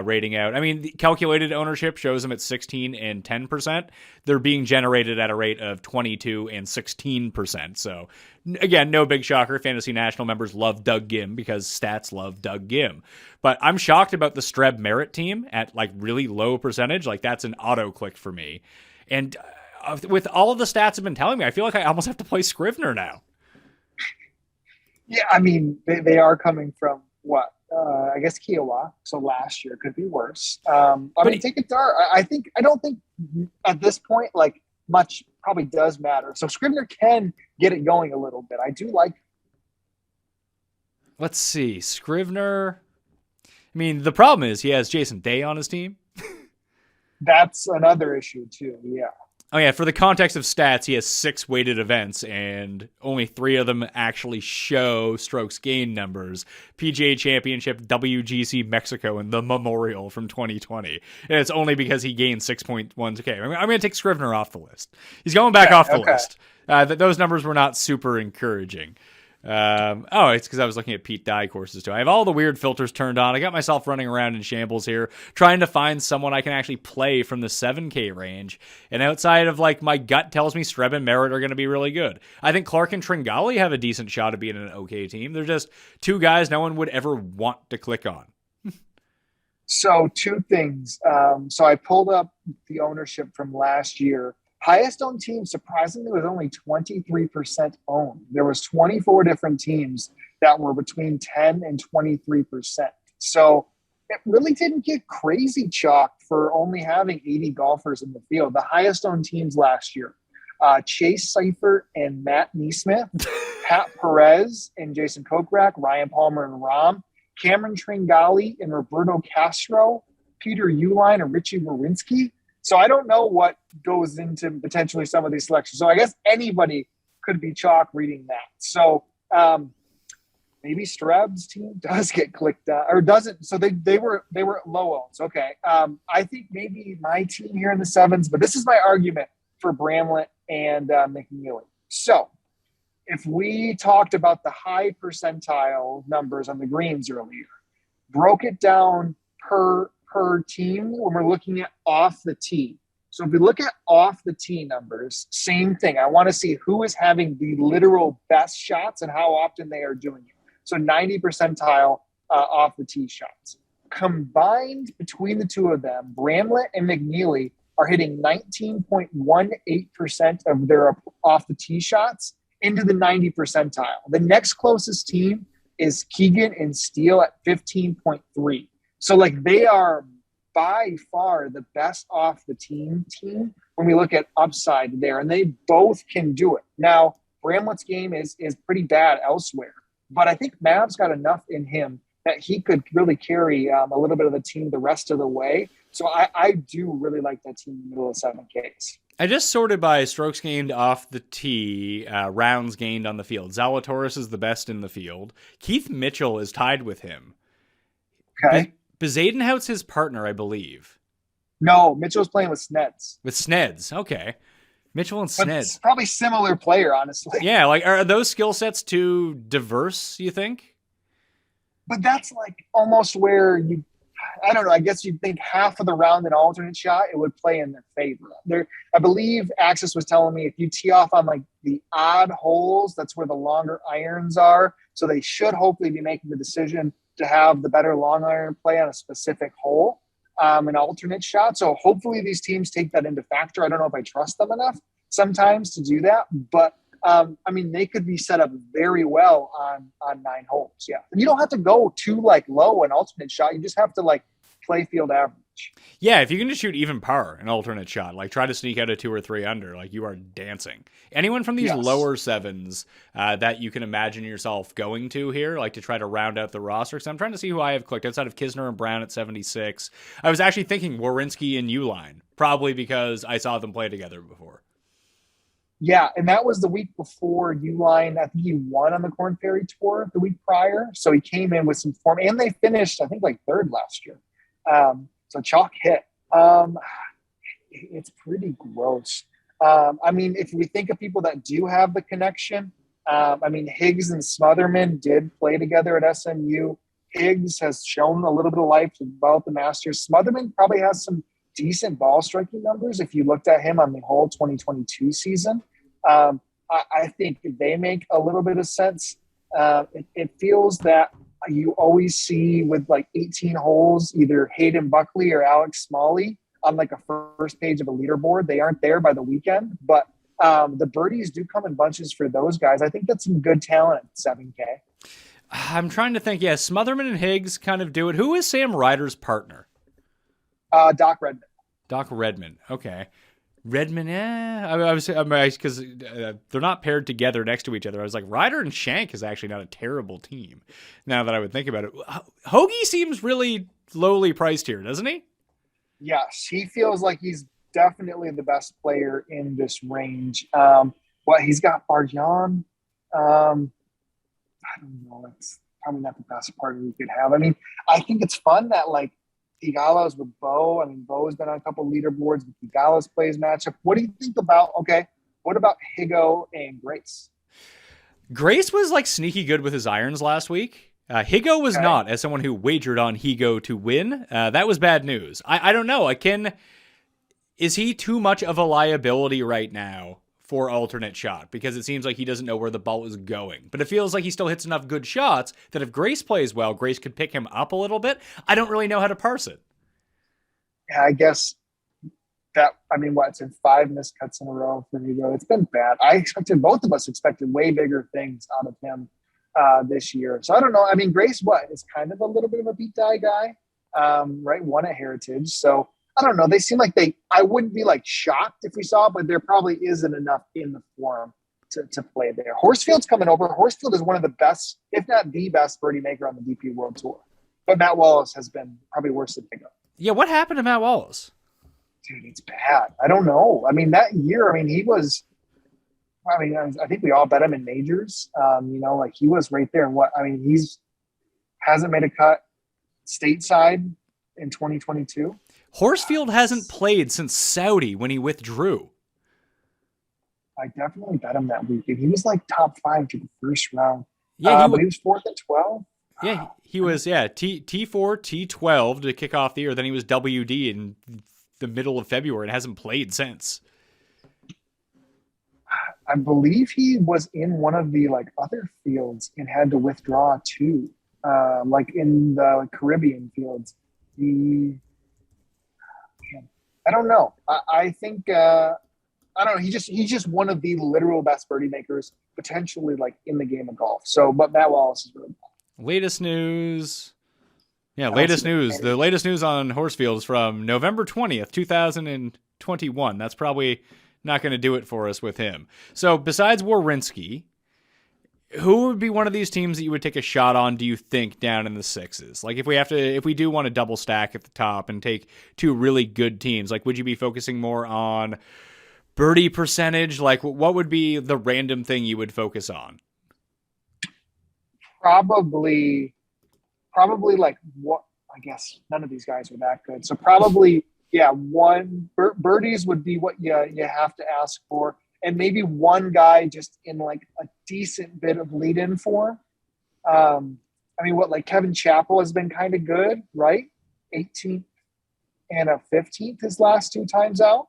rating out. I mean, the calculated ownership shows them at 16 and 10%. They're being generated at a rate of 22 and 16%. So, again, no big shocker. Fantasy National members love Doug Gim because stats love Doug Gim. But I'm shocked about the Streb Merit team at like really low percentage. Like, that's an auto click for me. And with all of the stats have been telling me, I feel like I almost have to play Scrivener now. Yeah, I mean, they are coming from what? I guess Kiowa. So last year could be worse. I mean, take it dark. I don't think at this point, like, much probably does matter. So Scrivener can get it going a little bit. I do like. Let's see. Scrivener. I mean, the problem is he has Jason Day on his team. That's another issue too. Yeah. Oh, yeah, for the context of stats, he has 6 weighted events, and only 3 of them actually show strokes gained numbers. PGA Championship, WGC Mexico, and the Memorial from 2020. And it's only because he gained 6.1. Okay, I'm going to take Scrivener off the list. He's going back off the list. Those numbers were not super encouraging. It's because I was looking at Pete Dye courses too. I have all the weird filters turned on. I got myself running around in shambles here, trying to find someone I can actually play from the 7K range. And outside of like my gut tells me Streb and Merritt are going to be really good. I think Clark and Tringali have a decent shot of being an okay team. They're just 2 guys no one would ever want to click on. So 2 things. So I pulled up the ownership from last year. Highest owned team, surprisingly, was only 23% owned. There was 24 different teams that were between 10 and 23%. So it really didn't get crazy chalked for only having 80 golfers in the field. The highest owned teams last year, Chase Seifert and Matt Neesmith, Pat Perez and Jason Kokrak, Ryan Palmer and Rahm, Cameron Tringali and Roberto Castro, Peter Uihlein and Richie Wawrinski. So I don't know what goes into potentially some of these selections. So I guess anybody could be chalk reading that. So maybe Streb's team does get clicked on or doesn't. So they were low owns. Okay. I think maybe my team here in the 7s, but this is my argument for Bramlett and McNeely. So if we talked about the high percentile numbers on the greens earlier, broke it down per team when we're looking at off the tee. So if we look at off the tee numbers, same thing. I want to see who is having the literal best shots and how often they are doing it. So 90 percentile off the tee shots. Combined between the 2 of them, Bramlett and McNeely are hitting 19.18% of their off the tee shots into the 90 percentile. The next closest team is Keegan and Steele at 15.3. So, like, they are by far the best off the team when we look at upside there, and they both can do it. Now, Bramlett's game is pretty bad elsewhere, but I think Mav's got enough in him that he could really carry a little bit of the team the rest of the way. So I do really like that team in the middle of 7Ks. I just sorted by strokes gained off the tee, rounds gained on the field. Zalatoris is the best in the field. Keith Mitchell is tied with him. Okay. Bezadenhout's his partner, I believe. No, Mitchell's playing with Sneds. With Sneds, okay. Mitchell and But Sneds. it's probably similar player, honestly. Yeah, like, are those skill sets too diverse, you think? But that's like almost where I don't know, I guess you'd think half of the round an alternate shot, it would play in their favor. I believe Axis was telling me if you tee off on like the odd holes, that's where the longer irons are. So they should hopefully be making the decision to have the better long iron play on a specific hole, an alternate shot. So hopefully these teams take that into factor. I don't know if I trust them enough sometimes to do that, but they could be set up very well on 9 holes. Yeah. And you don't have to go too like low an alternate shot. You just have to like play field average. Yeah, if you can just shoot even par, an alternate shot, like try to sneak out a 2 or 3 under, like you are dancing. Anyone from these lower 7s that you can imagine yourself going to here, like to try to round out the roster? Because I'm trying to see who I have clicked outside of Kisner and Brown at 76. I was actually thinking Wawrinski and Uihlein, probably because I saw them play together before. Yeah, and that was the week before Uihlein. I think he won on the Korn Ferry Tour the week prior. So he came in with some form, and they finished, I think, like 3rd last year. So chalk hit. It's pretty gross. If we think of people that do have the connection, Higgs and Smotherman did play together at SMU. Higgs has shown a little bit of life about the Masters. Smotherman probably has some decent ball striking numbers if you looked at him on the whole 2022 season. I think they make a little bit of sense. It feels that you always see with like 18 holes, either Hayden Buckley or Alex Smalley on like a first page of a leaderboard. They aren't there by the weekend, but the birdies do come in bunches for those guys. I think that's some good talent at 7K. I'm trying to think. Yeah, Smotherman and Higgs kind of do it. Who is Sam Ryder's partner? Doc Redman. Doc Redman. Okay. Redman, I was because they're not paired together next to each other. I was like, Ryder and Shank is actually not a terrible team. Now that I would think about it, Hoagie seems really lowly priced here, doesn't he? Yes, he feels like he's definitely the best player in this range. He's got Barjan. I don't know. It's probably not the best partner we could have. I mean, I think it's fun that like Igalo's with Bo. I mean, Bo's been on a couple leaderboards with Igalo's plays matchup. What do you think about, what about Higo and Grace? Grace was like sneaky good with his irons last week. Higo was not, as someone who wagered on Higo to win. That was bad news. I don't know. Is he too much of a liability right now for alternate shot? Because it seems like he doesn't know where the ball is going. But it feels like he still hits enough good shots that if Grace plays well, Grace could pick him up a little bit. I don't really know how to parse it. Yeah, I guess it's in 5 missed cuts in a row for Higo. It's been bad. Both of us expected way bigger things out of him this year. So I don't know. I mean, Grace, is kind of a little bit of a beat die guy, right? Won at Heritage. So I don't know. They seem like I wouldn't be like shocked if we saw it, but there probably isn't enough in the form to play there. Horsfield's coming over. Horsfield is one of the best, if not the best birdie maker on the DP World Tour. But Matt Wallace has been probably worse than Higo. Yeah. What happened to Matt Wallace? Dude, it's bad. I don't know. I mean, that year, I think we all bet him in majors. He was right there. He's hasn't made a cut stateside in 2022. Horsfield hasn't played since Saudi when he withdrew. I definitely bet him that weekend. He was like top 5 to the first round. Yeah, but he was 4th at 12. Yeah, he was, T4, T12 to kick off the year. Then he was WD in the middle of February and hasn't played since. I believe he was in one of the other fields and had to withdraw too, in the Caribbean fields. I don't know. I think I don't know. He's just one of the literal best birdie makers potentially in the game of golf. So, but Matt Wallace is really bad. Latest news. Yeah, latest news. The latest news on Horsfield is from November 20th, 2021. That's probably not going to do it for us with him. So besides Wawrinski, who would be one of these teams that you would take a shot on, do you think, down in the 6s? Like if we do want to double stack at the top and take 2 really good teams, would you be focusing more on birdie percentage? What would be the random thing you would focus on? Probably what, I guess none of these guys are that good. So probably, one birdies would be what you have to ask for. And maybe one guy just in a decent bit of lead in form. Kevin Chappell has been kind of good, right? 18th and a 15th his last 2 times out.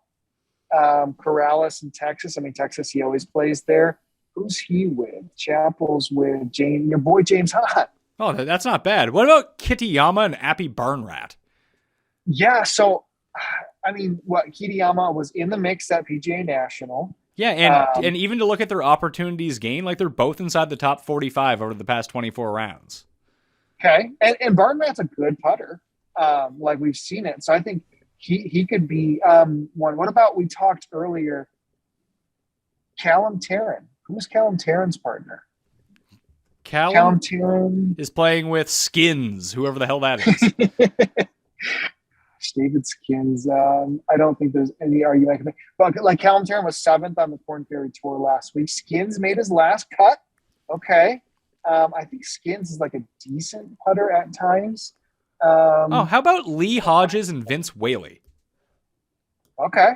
Corrales in Texas. Texas, he always plays there. Who's he with? Chappell's with your boy James Hunt. Oh, that's not bad. What about Kitayama and Appy Barnrat? Yeah, so, Kitayama was in the mix at PGA National. Yeah, and even to look at their opportunities gained, they're both inside the top 45 over the past 24 rounds. Okay, and Barnrat's a good putter. We've seen it. So I think he could be one. What about, we talked earlier, Callum Tarrant. Who's Callum Tarrant's partner? Callum Tarrant is playing with Skins, whoever the hell that is. David Skins. I don't think there's any argument. But Callum Tarrant was 7th on the Korn Ferry Tour last week. Skins made his last cut. Okay. I think Skins is a decent putter at times. How about Lee Hodges and Vince Whaley? Okay.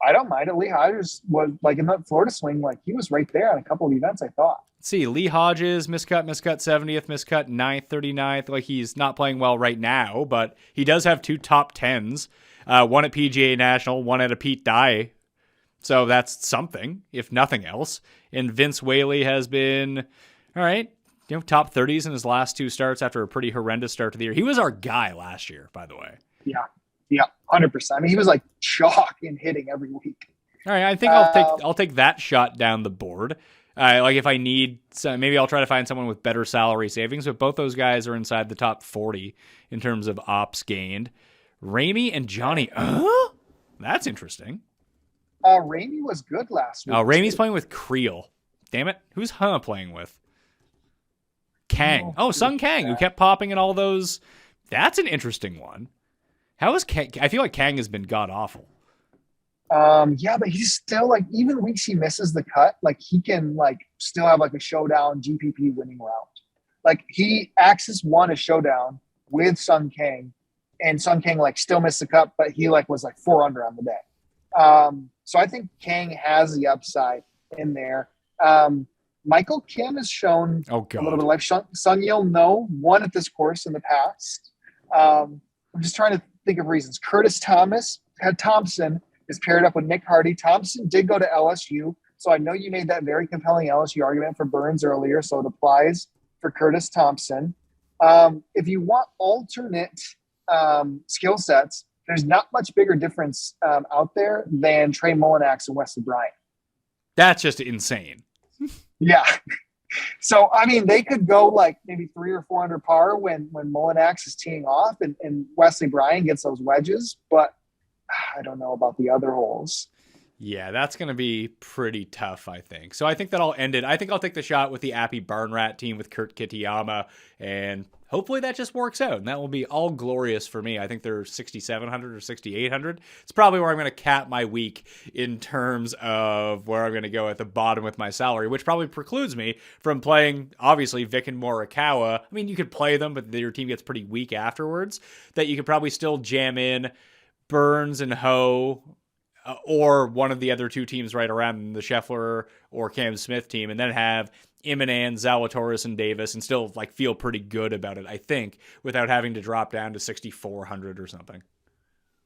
I don't mind it. Lee Hodges was in that Florida swing, he was right there on a couple of events, I thought. Let's see, Lee Hodges, miscut 70th, miscut 9th, 39th. He's not playing well right now, but he does have 2 top 10s. One at PGA National, one at a Pete Dye. So that's something, if nothing else. And Vince Whaley has been, all right, top 30s in his last 2 starts after a pretty horrendous start to the year. He was our guy last year, by the way. Yeah, 100%. He was chalk in hitting every week. All right, I think I'll take that shot down the board. If I need, maybe I'll try to find someone with better salary savings. But both those guys are inside the top 40 in terms of ops gained. Ramey and Johnny. That's interesting. Ramey was good last week. Oh, Ramey's playing with Creel. Damn it. Who's Hannah playing with? Kang. Sung Kang, who kept popping in all those. That's an interesting one. How is Kang? I feel like Kang has been god awful. Yeah, but he's still like, even weeks he misses the cut, like he can like still have like a showdown GPP winning round. Like Axis won a showdown with Sung Kang, and Sung Kang like still missed the cut, but he like was like 4 under on the day. So I think Kang has the upside in there. Michael Kim has shown Oh, a little God. bit of life. Sung Yil No won at this course in the past. I'm just trying to think of reasons. Curtis Thompson is paired up with Nick Hardy. Thompson did go to LSU, so I know you made that very compelling LSU argument for Burns earlier, so it applies for Curtis Thompson. If you want alternate skill sets, there's not much bigger difference out there than Trey Mullinax and Wesley Bryant. That's just insane. Yeah. So, I mean, they could go like maybe 3 or 4 under par when Mullinax is teeing off and Wesley Bryant gets those wedges, but I don't know about the other holes. Yeah, that's going to be pretty tough, I think. So I think that I'll end it. I think I'll take the shot with the Appy Barnrat team with Kurt Kitayama, and hopefully that just works out, and that will be all glorious for me. I think they're 6,700 or 6,800. It's probably where I'm going to cap my week in terms of where I'm going to go at the bottom with my salary, which probably precludes me from playing, obviously, Vic and Morikawa. I mean, you could play them, but your team gets pretty weak afterwards. That you could probably still jam in Burns and Ho, or one of the other two teams right around, the Scheffler or Cam Smith team, and then have Iminan, Zalatoris, and Davis, and still like feel pretty good about it, I think, without having to drop down to 6,400 or something.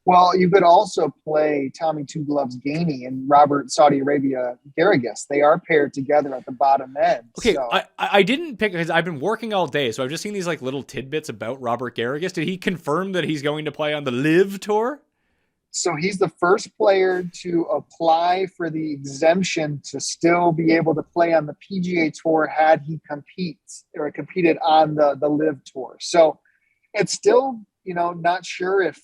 Well, you could also play Tommy Two Gloves Gainey and Robert Saudi Arabia Garrigus. They are paired together at the bottom end. Okay, so. I didn't pick, because I've been working all day, so I've just seen these like little tidbits about Robert Garrigus. Did he confirm that he's going to play on the Live Tour? So he's the first player to apply for the exemption to still be able to play on the PGA Tour had he competed on the Live Tour. So it's still, not sure if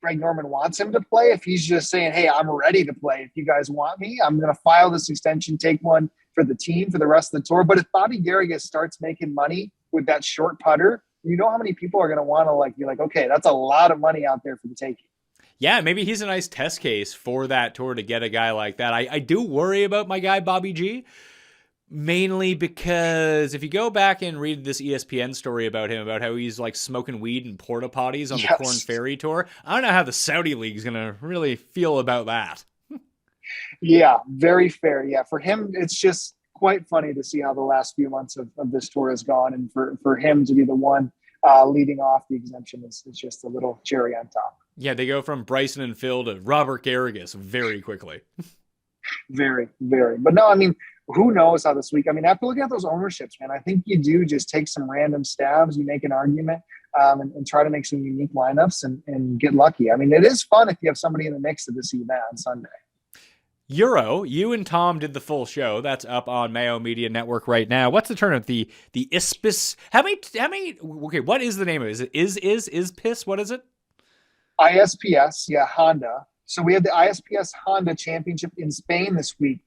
Greg Norman wants him to play, if he's just saying, hey, I'm ready to play. If you guys want me, I'm going to file this extension, take one for the team for the rest of the tour. But if Bobby Garrigus starts making money with that short putter, you know how many people are going to want to be like, okay, that's a lot of money out there for the taking. Yeah, maybe he's a nice test case for that tour to get a guy like that. I do worry about my guy, Bobby G, mainly because if you go back and read this ESPN story about him, about how he's like smoking weed in porta potties on the Corn Ferry Tour, I don't know how the Saudi League's going to really feel about that. Yeah, very fair. Yeah, for him, it's just quite funny to see how the last few months of this tour has gone, and for him to be the one leading off the exemption is just a little cherry on top. Yeah, they go from Bryson and Phil to Robert Garrigus very quickly. Very, very. But no, I mean, who knows how this week? I mean, after looking at those ownerships, man, I think you do just take some random stabs, you make an argument, and try to make some unique lineups and get lucky. I mean, it is fun if you have somebody in the mix to see that on Sunday. Euro, you and Tom did the full show. That's up on Mayo Media Network right now. What's the tournament? The ISPS. How many? Okay, what is the name of it? Is it ISPS? What is it? ISPS, yeah, Handa. So we have the ISPS Handa Championship in Spain this week.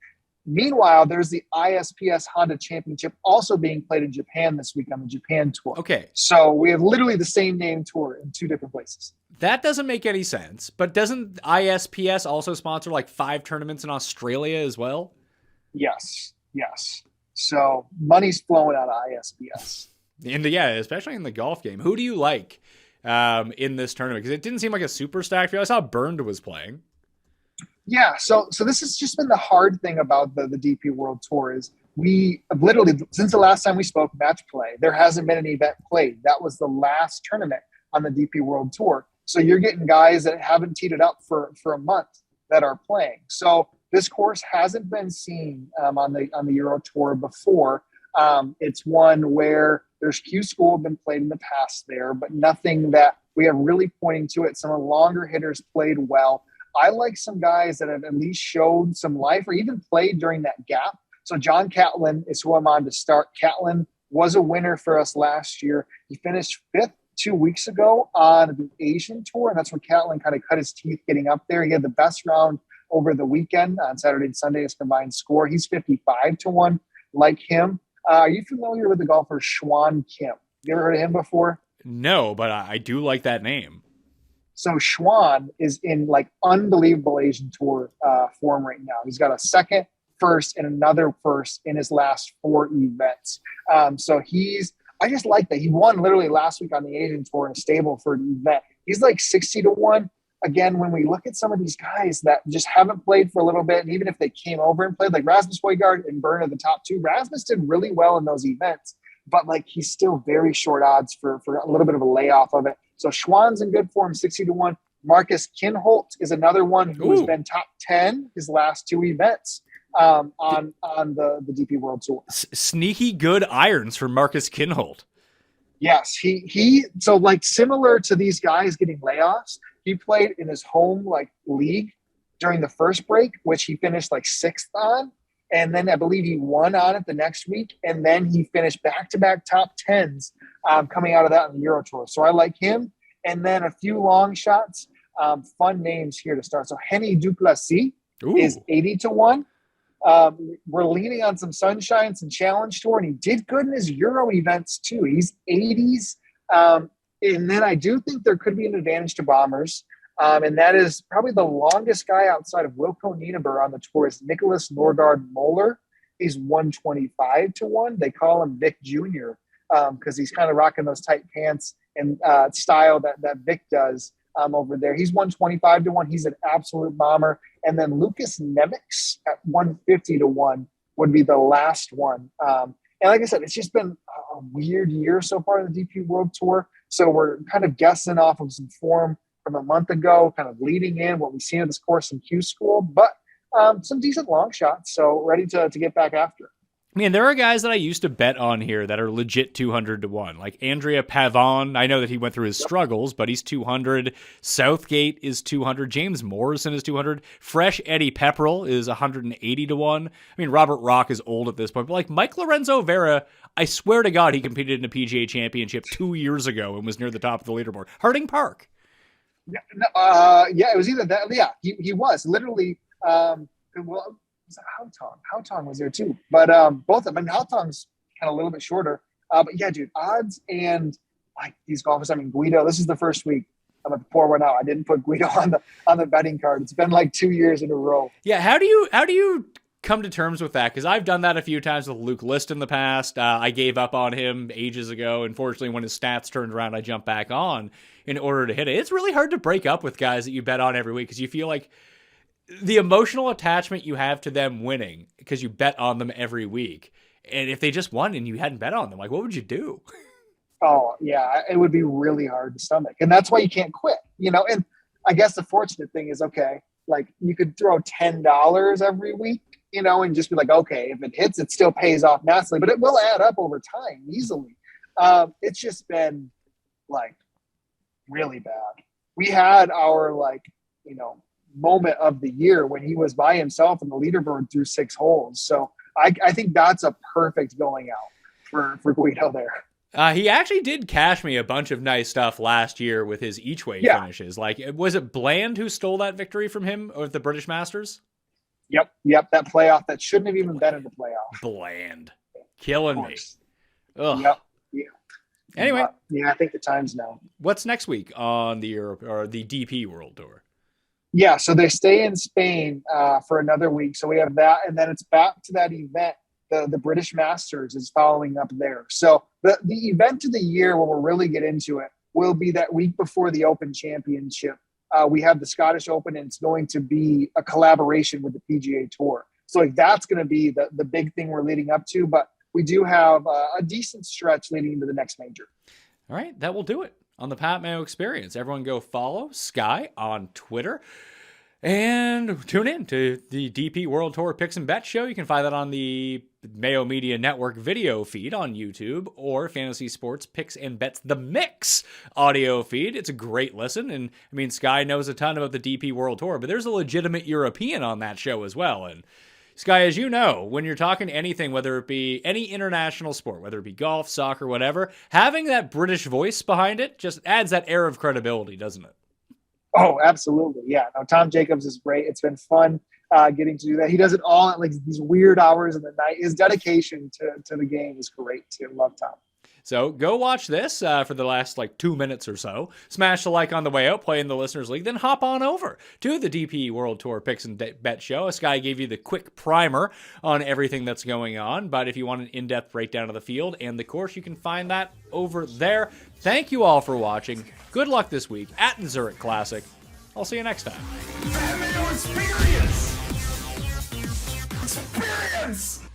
Meanwhile, there's the ISPS Handa Championship also being played in Japan this week on the Japan Tour. Okay. So we have literally the same name tour in 2 different places. That doesn't make any sense. But doesn't ISPS also sponsor like 5 tournaments in Australia as well? Yes. So money's flowing out of ISPS. And yeah, especially in the golf game. Who do you like in this tournament? Because it didn't seem like a super stacked field. I saw Burned was playing. Yeah, so this has just been the hard thing about the DP World Tour is we have literally, since the last time we spoke match play, there hasn't been an event played. That was the last tournament on the DP World Tour. So you're getting guys that haven't teed it up for a month that are playing. So this course hasn't been seen on the Euro Tour before. It's one where there's Q School have been played in the past there, but nothing that we have really pointing to it. Some of the longer hitters played well. I like some guys that have at least showed some life or even played during that gap. So John Catlin is who I'm on to start. Catlin was a winner for us last year. He finished 5th 2 weeks ago on the Asian Tour, and that's where Catlin kind of cut his teeth getting up there. He had the best round over the weekend on Saturday and Sunday, his combined score. He's 55-1 like him. Are you familiar with the golfer Schwan Kim? You ever heard of him before? No, but I do like that name. So Schwan is in like unbelievable Asian Tour form right now. He's got a second, first, and another first in his last 4 events. So I just like that. He won literally last week on the Asian Tour in a stable for an event. He's like 60-1. Again, when we look at some of these guys that just haven't played for a little bit, and even if they came over and played, like Rasmus Højgaard and Bern are the top 2. Rasmus did really well in those events, but like he's still very short odds for a little bit of a layoff of it. So Schwann's in good form, 60-1. Marcus Kinholt is another one who has been top 10 his last 2 events on the DP World Tour. Sneaky good irons for Marcus Kinholt. Yes, he so like similar to these guys getting layoffs, he played in his home like league during the first break, which he finished like 6th on. And then I believe he won on it the next week. And then he finished back-to-back top 10s coming out of that on the Euro Tour. So I like him. And then a few long shots, fun names here to start. So Henny Duplessis is 80-1. We're leaning on some sunshine, some challenge tour, and he did good in his Euro events too. He's 80s. And then I do think there could be an advantage to Bombers. And that is probably the longest guy outside of Wilco Nienaber on the tour is Nicholas Norgard Moller. He's 125-1. They call him Vic Jr. Because he's kind of rocking those tight pants and style that Vic does over there. He's 125-1. He's an absolute bomber. And then Lucas Nemec at 150-1 would be the last one. And like I said, it's just been a weird year so far in the DP World Tour. So we're kind of guessing off of some form from a month ago, kind of leading in what we've seen in this course in Q School, but some decent long shots. So ready to get back after it. Man, there are guys that I used to bet on here that are legit 200-1, like Andrea Pavon. I know that he went through his struggles, but he's 200. Southgate is 200. James Morrison is 200. Fresh Eddie Pepperell is 180-1. I mean, Robert Rock is old at this point, but like Mike Lorenzo Vera, I swear to God, he competed in a PGA Championship 2 years ago and was near the top of the leaderboard. Harding Park. Yeah, it was either that. Yeah, he was literally. Well, Haotong was there too, but both of them. Haotong's kind of a little bit shorter, but yeah, dude, odds and like these golfers. I mean, Guido. This is the first week. I'm going to pour one out. I didn't put Guido on the betting card. It's been like 2 years in a row. Yeah, how do you come to terms with that? Because I've done that a few times with Luke List in the past. I gave up on him ages ago. Unfortunately, when his stats turned around, I jumped back on in order to hit it. It's really hard to break up with guys that you bet on every week because you feel like the emotional attachment you have to them winning because you bet on them every week. And if they just won and you hadn't bet on them, like, what would you do? Oh, yeah, it would be really hard to stomach. And that's why you can't quit, you know? And I guess the fortunate thing is, okay, like you could throw $10 every week, you know, and just be like, okay, if it hits, it still pays off massively, but it will add up over time easily. It's just been like really bad. We had our like, you know, moment of the year when he was by himself in the leaderboard through 6 holes. So I think that's a perfect going out for Guido there. He actually did cash me a bunch of nice stuff last year with his each way finishes. Like, was it Bland who stole that victory from him or the British Masters? Yep. That playoff that shouldn't have even been in the playoff. Bland. Killing me. Ugh. Yep. Yeah. Anyway. I think the time's now. What's next week on the Europe or the DP World Tour? Yeah, so they stay in Spain for another week. So we have that, and then it's back to that event. The British Masters is following up there. So the event of the year where we'll really get into it will be that week before the Open Championship. We have the Scottish Open, and it's going to be a collaboration with the PGA Tour. So like that's going to be the big thing we're leading up to. But we do have a decent stretch leading into the next major. All right, that will do it on the Pat Mayo Experience. Everyone go follow Sky on Twitter and tune in to the DP World Tour Picks and Bets show. You can find that on the Mayo Media Network video feed on YouTube or Fantasy Sports Picks and Bets The Mix audio feed. It's a great listen. And I mean, Sky knows a ton about the DP World Tour, but there's a legitimate European on that show as well. And Sky, as you know, when you're talking anything, whether it be any international sport, whether it be golf, soccer, whatever, having that British voice behind it just adds that air of credibility, doesn't it? Oh, absolutely. Yeah. No, Tom Jacobs is great. It's been fun getting to do that. He does it all at like these weird hours of the night. His dedication to the game is great too. Love Tom. So go watch this for the last 2 minutes or so. Smash the like on the way out, play in the Listeners League, then hop on over to the DP World Tour Picks and Bet Show. Sky gave you the quick primer on everything that's going on, but if you want an in-depth breakdown of the field and the course, you can find that over there. Thank you all for watching. Good luck this week at the Zurich Classic. I'll see you next time. Mayo Experience! Experience!